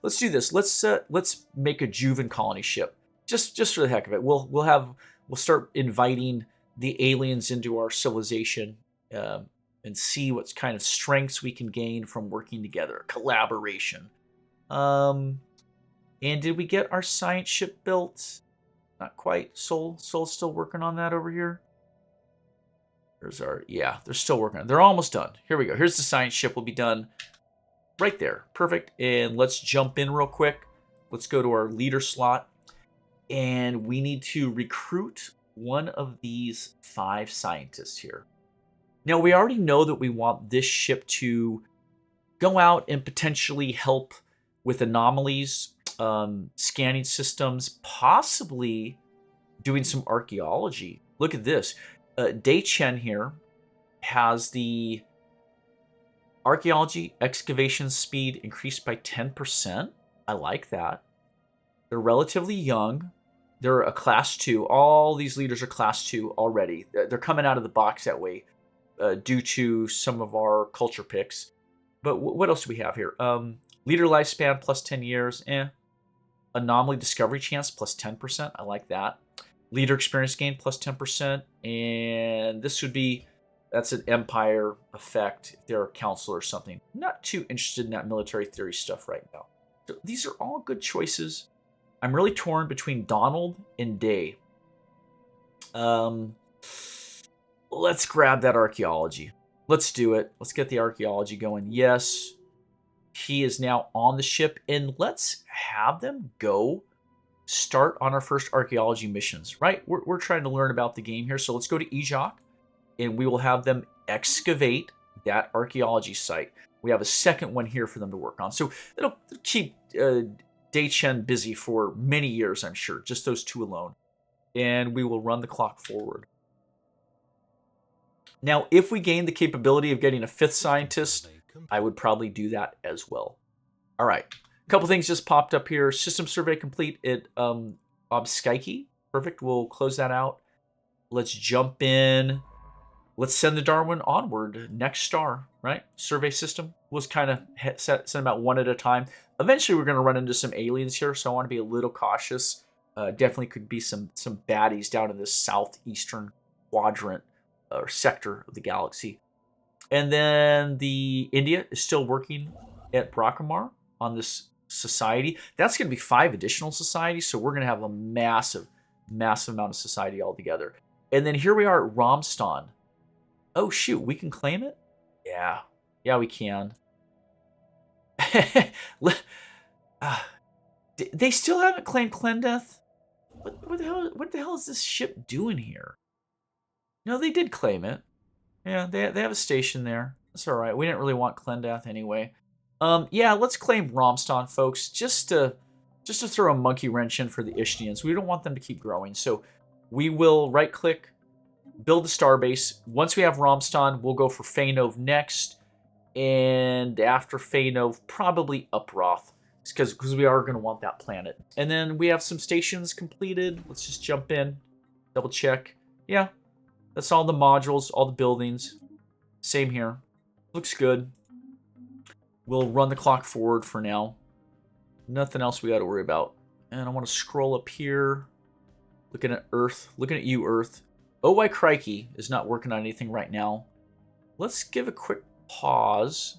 Speaker 1: let's do this. Let's make a Juven colony ship just for the heck of it. We'll start inviting the aliens into our civilization and see what kind of strengths we can gain from working together, collaboration. And did we get our science ship built? Not quite. Soul's still working on that over here. They're still working on it. They're almost done. Here we go. Here's the science ship. Will be done right there. Perfect. And let's jump in real quick. Let's go to our leader slot. And we need to recruit one of these 5 scientists here. Now, we already know that we want this ship to go out and potentially help with anomalies, scanning systems, possibly doing some archaeology. Look at this. Day Chen here has the archaeology excavation speed increased by 10%. I like that. They're relatively young. They're a class 2. All these leaders are class 2 already. They're coming out of the box that way due to some of our culture picks. But what else do we have here? Leader lifespan plus 10 years. Anomaly discovery chance plus 10%. I like that. Leader experience gain plus 10%. And this would be, that's an empire effect if they're a counselor or something. Not too interested in that military theory stuff right now. So these are all good choices. I'm really torn between Donald and Day. Let's grab that archaeology. Let's do it. Let's get the archaeology going. Yes, he is now on the ship, and let's have them go start on our first archaeology missions, right? We're trying to learn about the game here, so let's go to Ejok, and we will have them excavate that archaeology site. We have a second one here for them to work on. So it'll keep Day Chen busy for many years, I'm sure, just those 2 alone. And we will run the clock forward. Now, if we gain the capability of getting a 5th scientist, I would probably do that as well. All right. A couple things just popped up here. System survey complete at Obskyke. Perfect. We'll close that out. Let's jump in. Let's send the Darwin onward. Next star, right? Survey system was kind of send them out one at a time. Eventually, we're going to run into some aliens here, so I want to be a little cautious. Definitely could be some baddies down in this southeastern quadrant or sector of the galaxy. And then the India is still working at Bracamar. on this society. That's going to be 5 additional societies, so we're going to have a massive, massive amount of society altogether. And then here we are at Romston. Oh, shoot, we can claim it? Yeah. Yeah, we can. They still haven't claimed Clendeth? What the hell is this ship doing here? No, they did claim it. Yeah, they have a station there. That's all right. We didn't really want Clendeth anyway. Yeah, let's claim Romston, folks, just to throw a monkey wrench in for the Ishtians. We don't want them to keep growing, so we will right-click, build the starbase. Once we have Romston, we'll go for Feynov next, and after Feynov, probably Uproth, because we are going to want that planet. And then we have some stations completed. Let's just jump in, double check. Yeah, that's all the modules, all the buildings. Same here. Looks good. We'll run the clock forward for now. Nothing else we got to worry about. And I want to scroll up here. Looking at Earth. Looking at you, Earth. Oh, why crikey is not working on anything right now. Let's give a quick pause.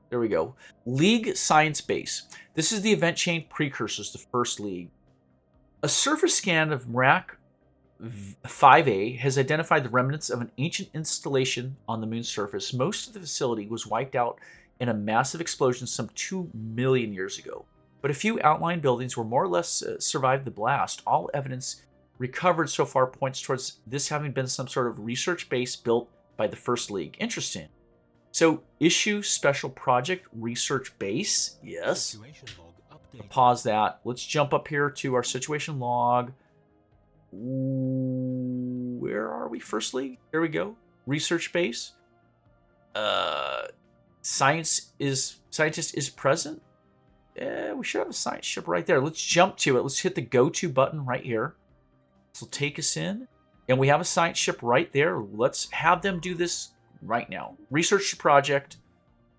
Speaker 1: There we go. League Science Base. This is the event chain precursors to First League. A surface scan of Mrak 5A has identified the remnants of an ancient installation on the moon's surface. Most of the facility was wiped out in a massive explosion some 2 million years ago. But a few outlying buildings were more or less survived the blast. All evidence recovered so far points towards this having been some sort of research base built by the First League. Interesting. So, issue special project research base. Yes. Pause that. Let's jump up here to our situation log. Where are we? First League? There we go. Research base. Scientist is present. We should have a science ship right there. Let's jump to it. Let's hit the go to button right here. This will take us in. And we have a science ship right there. Let's have them do this right now. Research the project.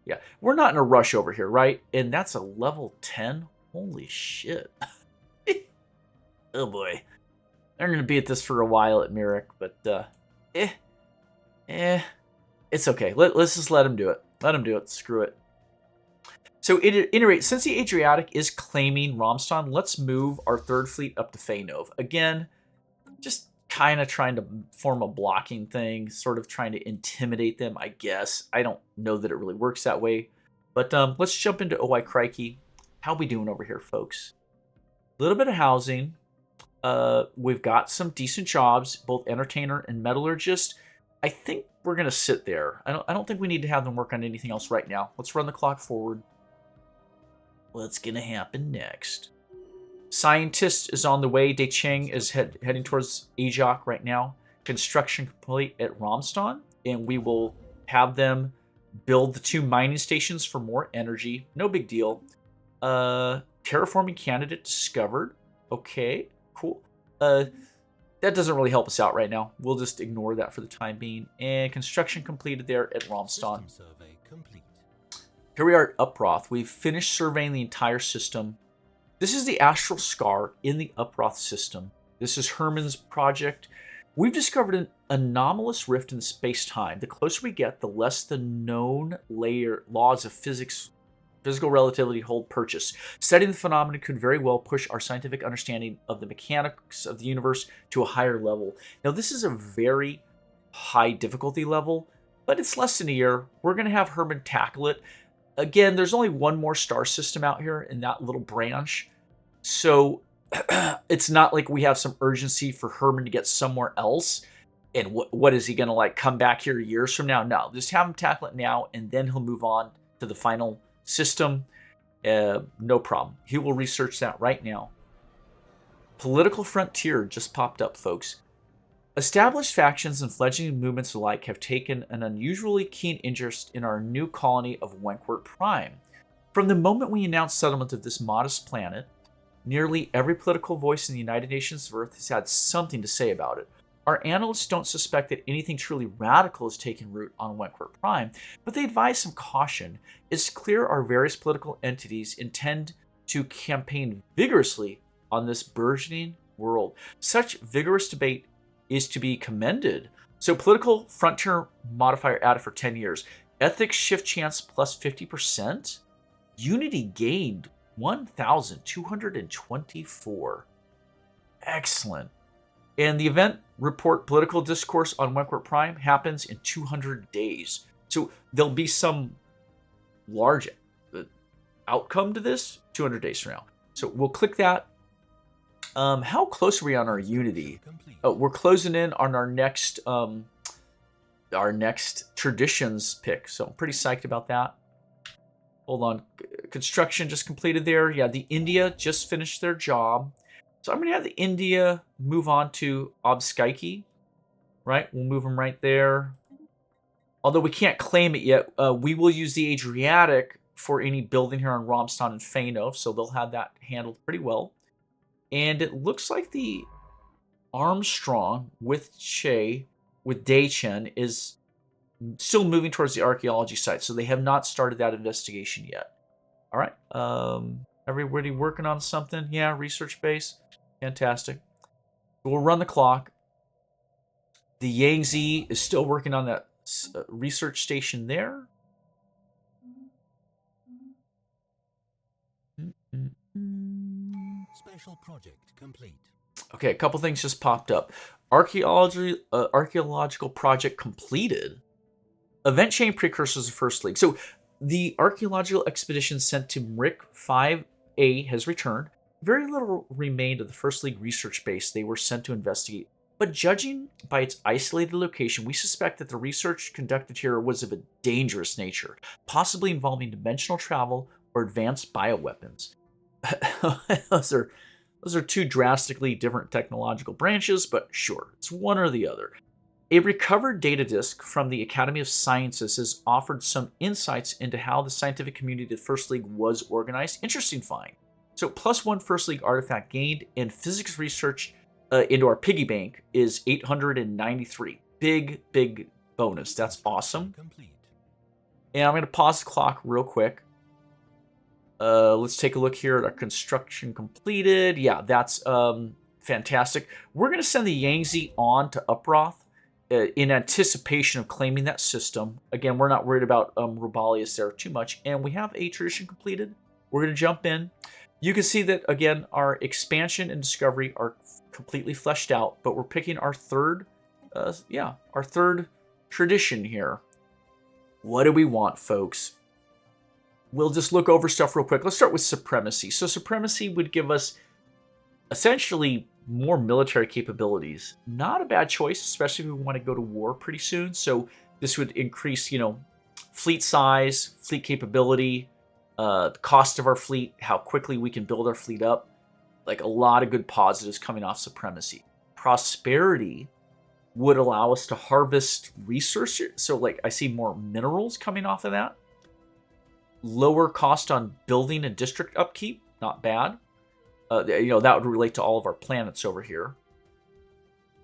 Speaker 1: Yeah, we're not in a rush over here, right? And that's a level 10. Holy shit. Oh boy. They're going to be at this for a while at Myrick, but it's okay. Let's just let them do it. Let them do it. Screw it. So, at any rate, since the Adriatic is claiming Romston, let's move our third fleet up to Feynov. Again, just kind of trying to form a blocking thing, sort of trying to intimidate them, I guess. I don't know that it really works that way. But let's jump into OI Crikey. How we doing over here, folks? A little bit of housing. We've got some decent jobs, both entertainer and metallurgist. I think we're going to sit there. I don't think we need to have them work on anything else right now. Let's run the clock forward. What's going to happen next? Scientist is on the way. De Cheng is heading towards Ajok right now. Construction complete at Romston. And we will have them build the 2 mining stations for more energy. No big deal. Terraforming candidate discovered. Okay, cool. That doesn't really help us out right now. We'll just ignore that for the time being. And construction completed there at Romston. Here we are at Uproth. We've finished surveying the entire system. This is the astral scar in the Uproth system. This is Herman's project. We've discovered an anomalous rift in space-time. The closer we get, the less the known laws of physical relativity hold purchase. Studying the phenomenon could very well push our scientific understanding of the mechanics of the universe to a higher level. Now, this is a very high difficulty level, but it's less than a year. We're going to have Herman tackle it. Again, there's only one more star system out here in that little branch. So it's not like we have some urgency for Herman to get somewhere else. And what is he going to like come back here years from now? No, just have him tackle it now, and then he'll move on to the final system. No problem. He will research that right now. Political frontier just popped up, folks. Established factions and fledgling movements alike have taken an unusually keen interest in our new colony of Wenkwert Prime. From the moment we announced settlement of this modest planet, nearly every political voice in the United Nations of Earth has had something to say about it. Our analysts don't suspect that anything truly radical is taking root on Wenkwert Prime, but they advise some caution. It's clear our various political entities intend to campaign vigorously on this burgeoning world. Such vigorous debate is to be commended. So political frontier modifier added for 10 years. Ethics shift chance plus 50%. Unity gained 1,224. Excellent. And the event report political discourse on Wentworth Prime happens in 200 days. So there'll be some large outcome to this 200 days from now. So we'll click that. How close are we on our Unity? We're closing in on our next traditions pick. So I'm pretty psyched about that. Hold on. Construction just completed there. Yeah, the India just finished their job. So I'm going to have the India move on to Obskyki. Right? We'll move them right there. Although we can't claim it yet, we will use the Adriatic for any building here on Romston and Fainov, so they'll have that handled pretty well. And it looks like the Armstrong with Daychen is still moving towards the archaeology site, so they have not started that investigation yet. All right. Everybody working on something? Yeah, research base. Fantastic. We'll run the clock. The Yangtze is still working on that research station there.
Speaker 2: Special project complete.
Speaker 1: Okay, a couple things just popped up. Archaeological project completed. Event chain precursors of First League. So the archaeological expedition sent to MRIC 5A has returned. Very little remained of the First League research base they were sent to investigate. But judging by its isolated location, we suspect that the research conducted here was of a dangerous nature, possibly involving dimensional travel or advanced bioweapons. Those are two drastically different technological branches, but sure, it's one or the other. A recovered data disk from the Academy of Sciences has offered some insights into how the scientific community of First League was organized. Interesting find. So +1 First League artifact gained, and physics research into our piggy bank is 893. Big bonus. That's awesome. And I'm going to pause the clock real quick. Let's take a look here at our construction completed. Yeah, that's fantastic. We're going to send the Yangtze on to Uproth in anticipation of claiming that system. Again, we're not worried about Rubalius there too much. And we have a tradition completed. We're going to jump in. You can see that, again, our expansion and discovery are completely fleshed out, but we're picking our third tradition here. What do we want, folks? We'll just look over stuff real quick. Let's start with supremacy. So supremacy would give us essentially more military capabilities. Not a bad choice, especially if we want to go to war pretty soon. So this would increase, fleet size, fleet capability, the cost of our fleet, how quickly we can build our fleet up. Like a lot of good positives coming off supremacy. Prosperity would allow us to harvest resources. So like I see more minerals coming off of that. Lower cost on building and district upkeep, not bad. That would relate to all of our planets over here.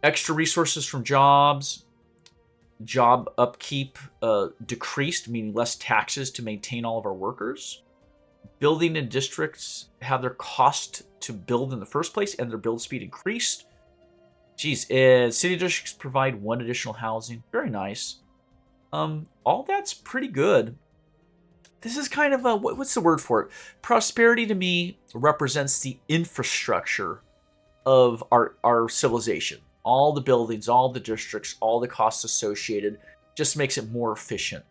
Speaker 1: Extra resources from jobs. Job upkeep decreased, meaning less taxes to maintain all of our workers. Building and districts have their cost to build in the first place and their build speed increased. Geez, city districts provide 1 additional housing. Very nice. All that's pretty good. This is kind of a, what's the word for it? Prosperity to me represents the infrastructure of our civilization. All the buildings, all the districts, all the costs associated, just makes it more efficient.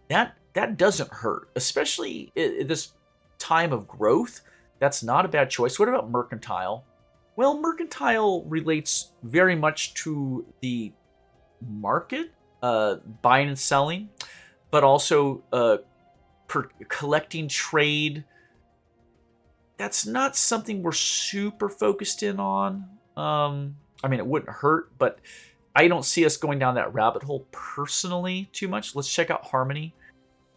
Speaker 1: That doesn't hurt, especially at this time of growth. That's not a bad choice. What about mercantile? Well, mercantile relates very much to the market, buying and selling, but also collecting trade. That's not something we're super focused in on. I mean, it wouldn't hurt, but I don't see us going down that rabbit hole personally too much. Let's check out Harmony.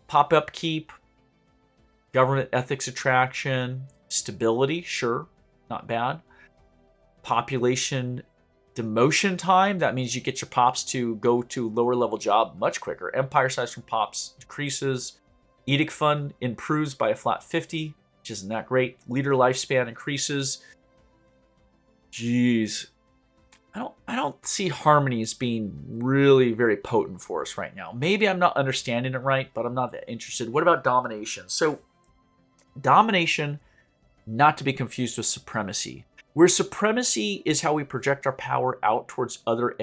Speaker 1: Pop upkeep, government ethics attraction, stability, sure, not bad. Population demotion time, that means you get your pops to go to lower level job much quicker. Empire size from pops decreases. Edict fund improves by a flat 50, which isn't that great. Leader lifespan increases. Jeez. I don't see Harmony as being really very potent for us right now. Maybe I'm not understanding it right, but I'm not that interested. What about domination? So Domination, not to be confused with supremacy. Where supremacy is how we project our power out towards other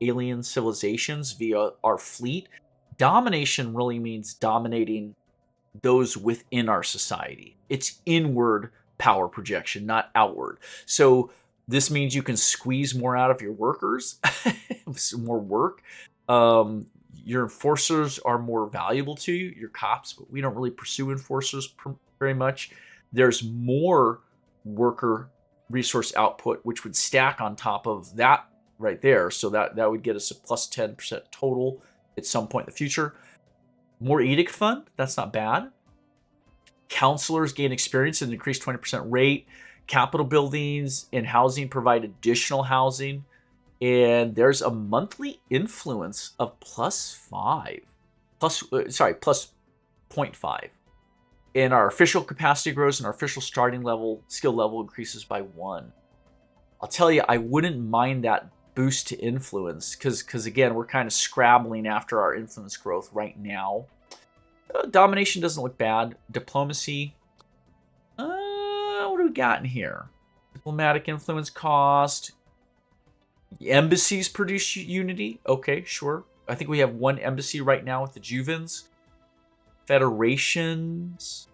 Speaker 1: alien civilizations via our fleet, domination really means dominating those within our society. It's inward power projection, not outward. So this means you can squeeze more out of your workers, more work. Your enforcers are more valuable to you, your cops, but we don't really pursue enforcers very much. There's more worker resource output, which would stack on top of that right there. So that would get us a plus 10% total at some point in the future. More edict fund, that's not bad. Counselors gain experience at an increased 20% rate. Capital buildings and housing provide additional housing. And there's a monthly influence of plus 0.5. And our official capacity grows and our official starting level, skill level increases by 1. I'll tell you, I wouldn't mind that boost to influence because again, we're kind of scrabbling after our influence growth right now. Domination doesn't look bad. Diplomacy. What do we got in here? Diplomatic influence cost. Embassies produce unity. Okay, sure. I think we have one embassy right now with the Juvens. Federations.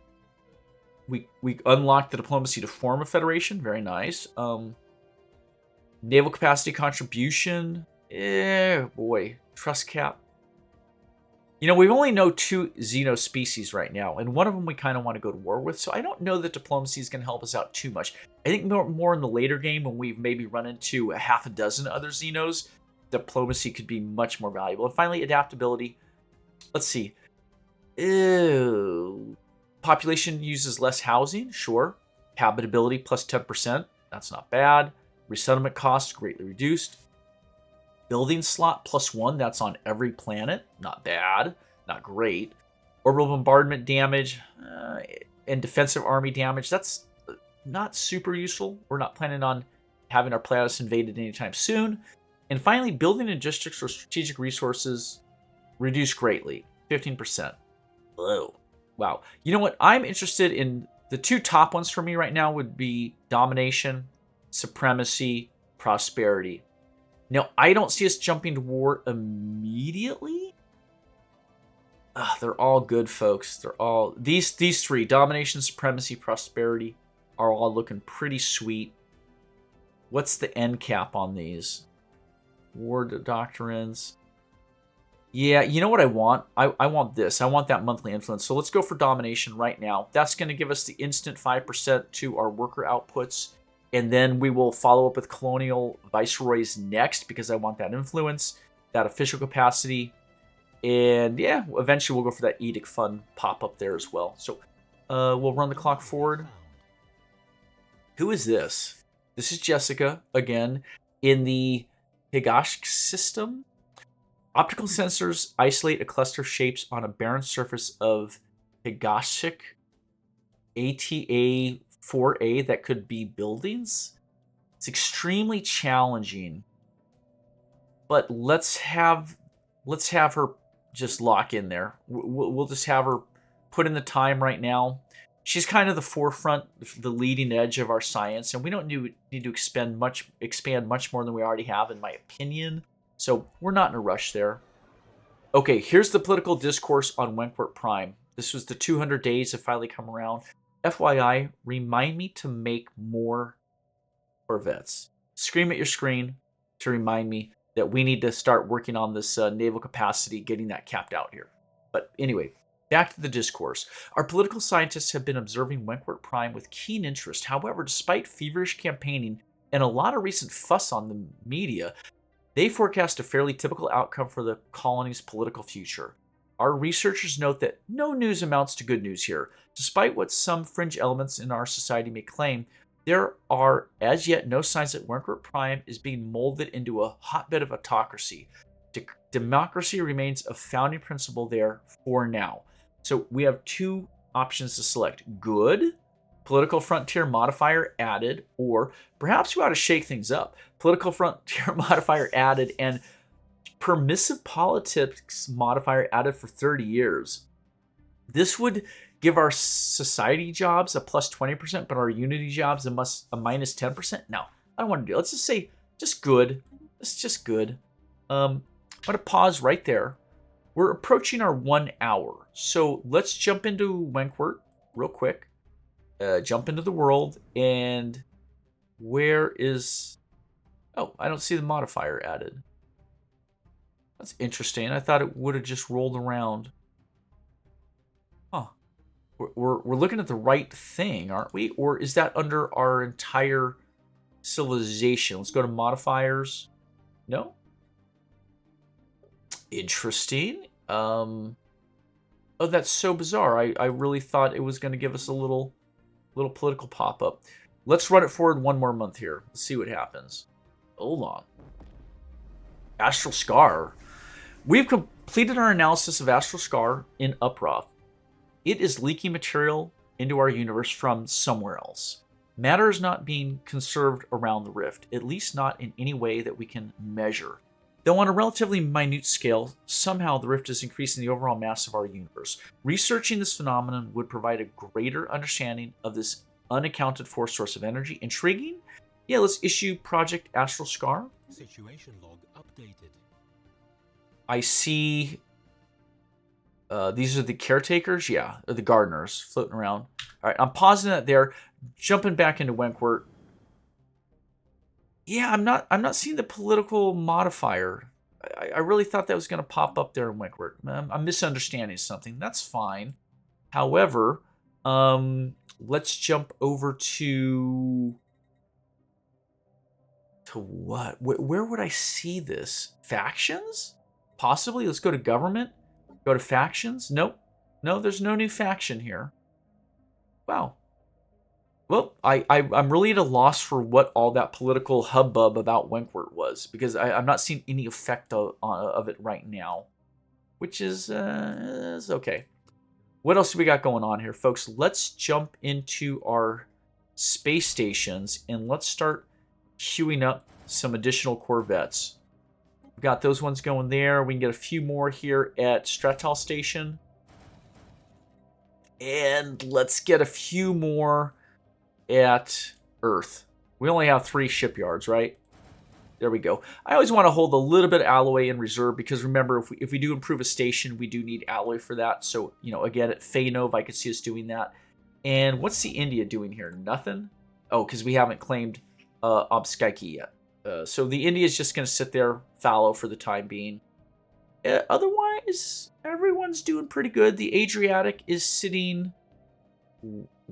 Speaker 1: We unlocked the diplomacy to form a federation. Very nice. Naval capacity contribution. Boy. Trust cap. You know, we only know 2 Xeno species right now, and one of them we kind of want to go to war with, so I don't know that diplomacy is going to help us out too much. I think more in the later game, when we've maybe run into a half a dozen other Xenos, diplomacy could be much more valuable. And finally, adaptability. Let's see. Population uses less housing, sure. Habitability plus 10%, that's not bad. Resettlement costs greatly reduced. Building slot plus 1, that's on every planet. Not bad, not great. Orbital bombardment damage and defensive army damage, that's not super useful. We're not planning on having our planets invaded anytime soon. And finally, building logistics or strategic resources reduced greatly, 15%. Whoa. Wow. You know what? I'm interested in the 2 top ones for me right now would be domination, supremacy, prosperity. Now, I don't see us jumping to war immediately. They're all good, folks. They're all these 3, domination, supremacy, prosperity, are all looking pretty sweet. What's the end cap on these? War doctrines. Yeah, you know what I want? I want this. I want that monthly influence. So let's go for domination right now. That's going to give us the instant 5% to our worker outputs. And then we will follow up with colonial viceroys next because I want that influence, that official capacity. And yeah, eventually we'll go for that edict fund pop up there as well. So we'll run the clock forward. Who is this? This is Jessica, again, in the Higash system. Optical sensors isolate a cluster of shapes on a barren surface of Higashic ATA 4A that could be buildings. It's extremely challenging, but let's have her just lock in there. We'll just have her put in the time right now. She's kind of the forefront, the leading edge of our science, and we don't need to expand much more than we already have, in my opinion. So we're not in a rush there. Okay, here's the political discourse on Wentworth Prime. This was the 200 days have finally come around. FYI, remind me to make more Corvettes. Scream at your screen to remind me that we need to start working on this naval capacity, getting that capped out here. But anyway, back to the discourse. Our political scientists have been observing Wentworth Prime with keen interest. However, despite feverish campaigning and a lot of recent fuss on the media, they forecast a fairly typical outcome for the colony's political future. Our researchers note that no news amounts to good news here. Despite what some fringe elements in our society may claim, there are as yet no signs that Wentworth Prime is being molded into a hotbed of autocracy. Democracy remains a founding principle there for now. So we have 2 options to select. Good, political frontier modifier added, or perhaps we ought to shake things up. Political frontier modifier added and permissive politics modifier added for 30 years. This would give our society jobs a plus 20%, but our Unity jobs a minus 10%. No, I don't want to do it. Let's just say just good. It's just good. I'm going to pause right there. We're approaching our 1 hour. So let's jump into Wenkwert real quick. Jump into the world. And where is... Oh, I don't see the modifier added. That's interesting. I thought it would have just rolled around. Huh. We're looking at the right thing, aren't we? Or is that under our entire civilization? Let's go to modifiers. No? Interesting. Oh, that's so bizarre. I really thought it was going to give us a little political pop-up. Let's run it forward 1 more month here. Let's see what happens. Hold on. Astral Scar. We've completed our analysis of Astral Scar in Uproth. It is leaking material into our universe from somewhere else. Matter is not being conserved around the rift, at least not in any way that we can measure. Though on a relatively minute scale, somehow the rift is increasing the overall mass of our universe. Researching this phenomenon would provide a greater understanding of this unaccounted for source of energy. Intriguing? Yeah, let's issue Project Astral Scar.
Speaker 2: Situation log updated.
Speaker 1: I see these are the caretakers, yeah, or the gardeners floating around. All right, I'm pausing that there, jumping back into Wenkwert. Yeah, I'm not seeing the political modifier. I really thought that was going to pop up there in Wenkwert. I'm misunderstanding something. That's fine. However, let's jump over to what? Where would I see this? Factions? Possibly. Let's go to government. Go to factions. Nope. No, there's no new faction here. Wow. Well, I'm really at a loss for what all that political hubbub about Wenkwert was, because I'm not seeing any effect of it right now, which is okay. What else do we got going on here, folks? Let's jump into our space stations and let's start queuing up some additional Corvettes. We've got those ones going there. We can get a few more here at Stratal Station. And let's get a few more at Earth. We only have 3 shipyards, right? There we go. I always want to hold a little bit of alloy in reserve because remember, if we do improve a station, we do need alloy for that. So, again, at Faynov, I could see us doing that. And what's the India doing here? Nothing? Oh, because we haven't claimed Obskaiki yet. So the India is just going to sit there fallow for the time being. Otherwise, everyone's doing pretty good. The Adriatic is sitting...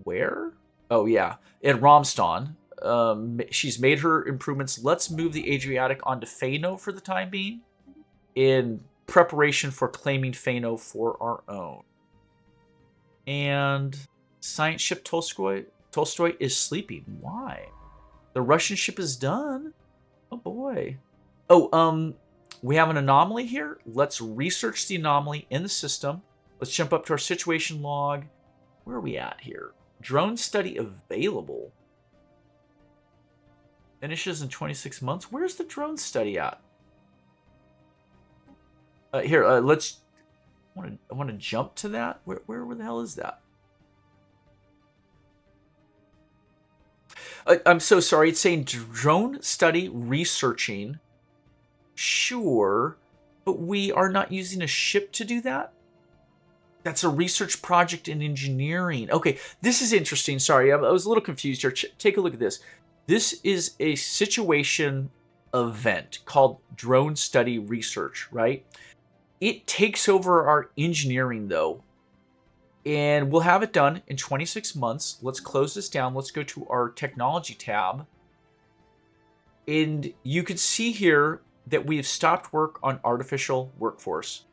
Speaker 1: Where? Oh, yeah. In Romston. She's made her improvements. Let's move the Adriatic onto Fano for the time being, in preparation for claiming Fano for our own. And science ship Tolstoy is sleeping. Why? The Russian ship is done. Oh boy. Oh, we have an anomaly here. Let's research the anomaly in the system. Let's jump up to our situation log. Where are we at here? Drone study available. Finishes in 26 months. Where's the drone study at? Here, let's... I want to jump to that. Where the hell is that? I'm so sorry. It's saying drone study researching. Sure, but we are not using a ship to do that. That's a research project in engineering. Okay, this is interesting. Sorry, I was a little confused here. Take a look at this. This is a situation event called Drone Study Research, right? It takes over our engineering, though, and we'll have it done in 26 months. Let's close this down. Let's go to our technology tab. And you can see here that we have stopped work on artificial workforce.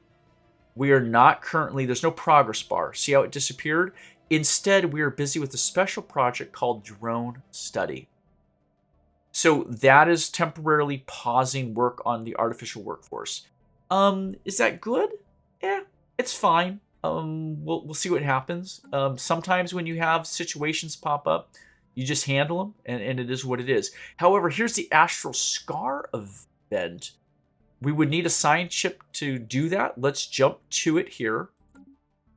Speaker 1: We are not currently, there's no progress bar. See how it disappeared? Instead, we are busy with a special project called Drone Study. So that is temporarily pausing work on the artificial workforce. Is that good? Yeah, it's fine. We'll see what happens. Sometimes when you have situations pop up, you just handle them, and it is what it is. However, here's the Astral Scar event. We would need a science ship to do that. Let's jump to it here.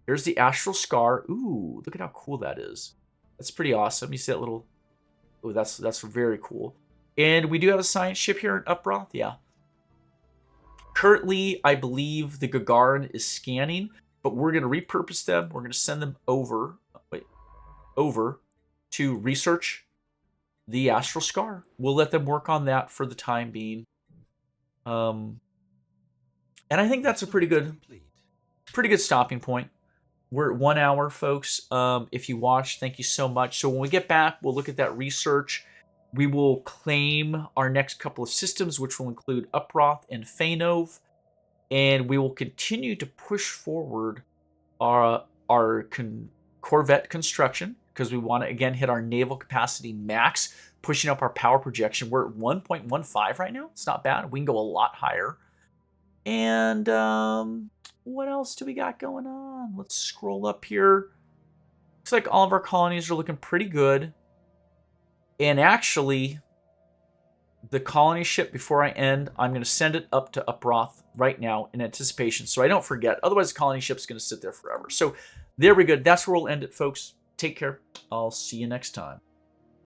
Speaker 1: Here's the astral scar. Ooh, look at how cool that is. That's pretty awesome. You see that little... Oh, that's very cool. And we do have a science ship here in Uproth. Yeah. Currently, I believe the Gagarin is scanning, but we're going to repurpose them. We're going to send them over to research the astral scar. We'll let them work on that for the time being. And I think that's a pretty good stopping point. We're at 1 hour, folks. If you watched, thank you so much. So when we get back, we'll look at that research. We will claim our next couple of systems, which will include Uproth and Phainov. And we will continue to push forward our Corvette construction, because we want to, again, hit our naval capacity max, pushing up our power projection. We're at 1.15 right now. It's not bad. We can go a lot higher. And what else do we got going on? Let's scroll up here. Looks like all of our colonies are looking pretty good. And actually, the colony ship, before I end, I'm going to send it up to Uproth right now in anticipation, so I don't forget. Otherwise, the colony ship's going to sit there forever. So there we go. That's where we'll end it, folks. Take care. I'll see you next time.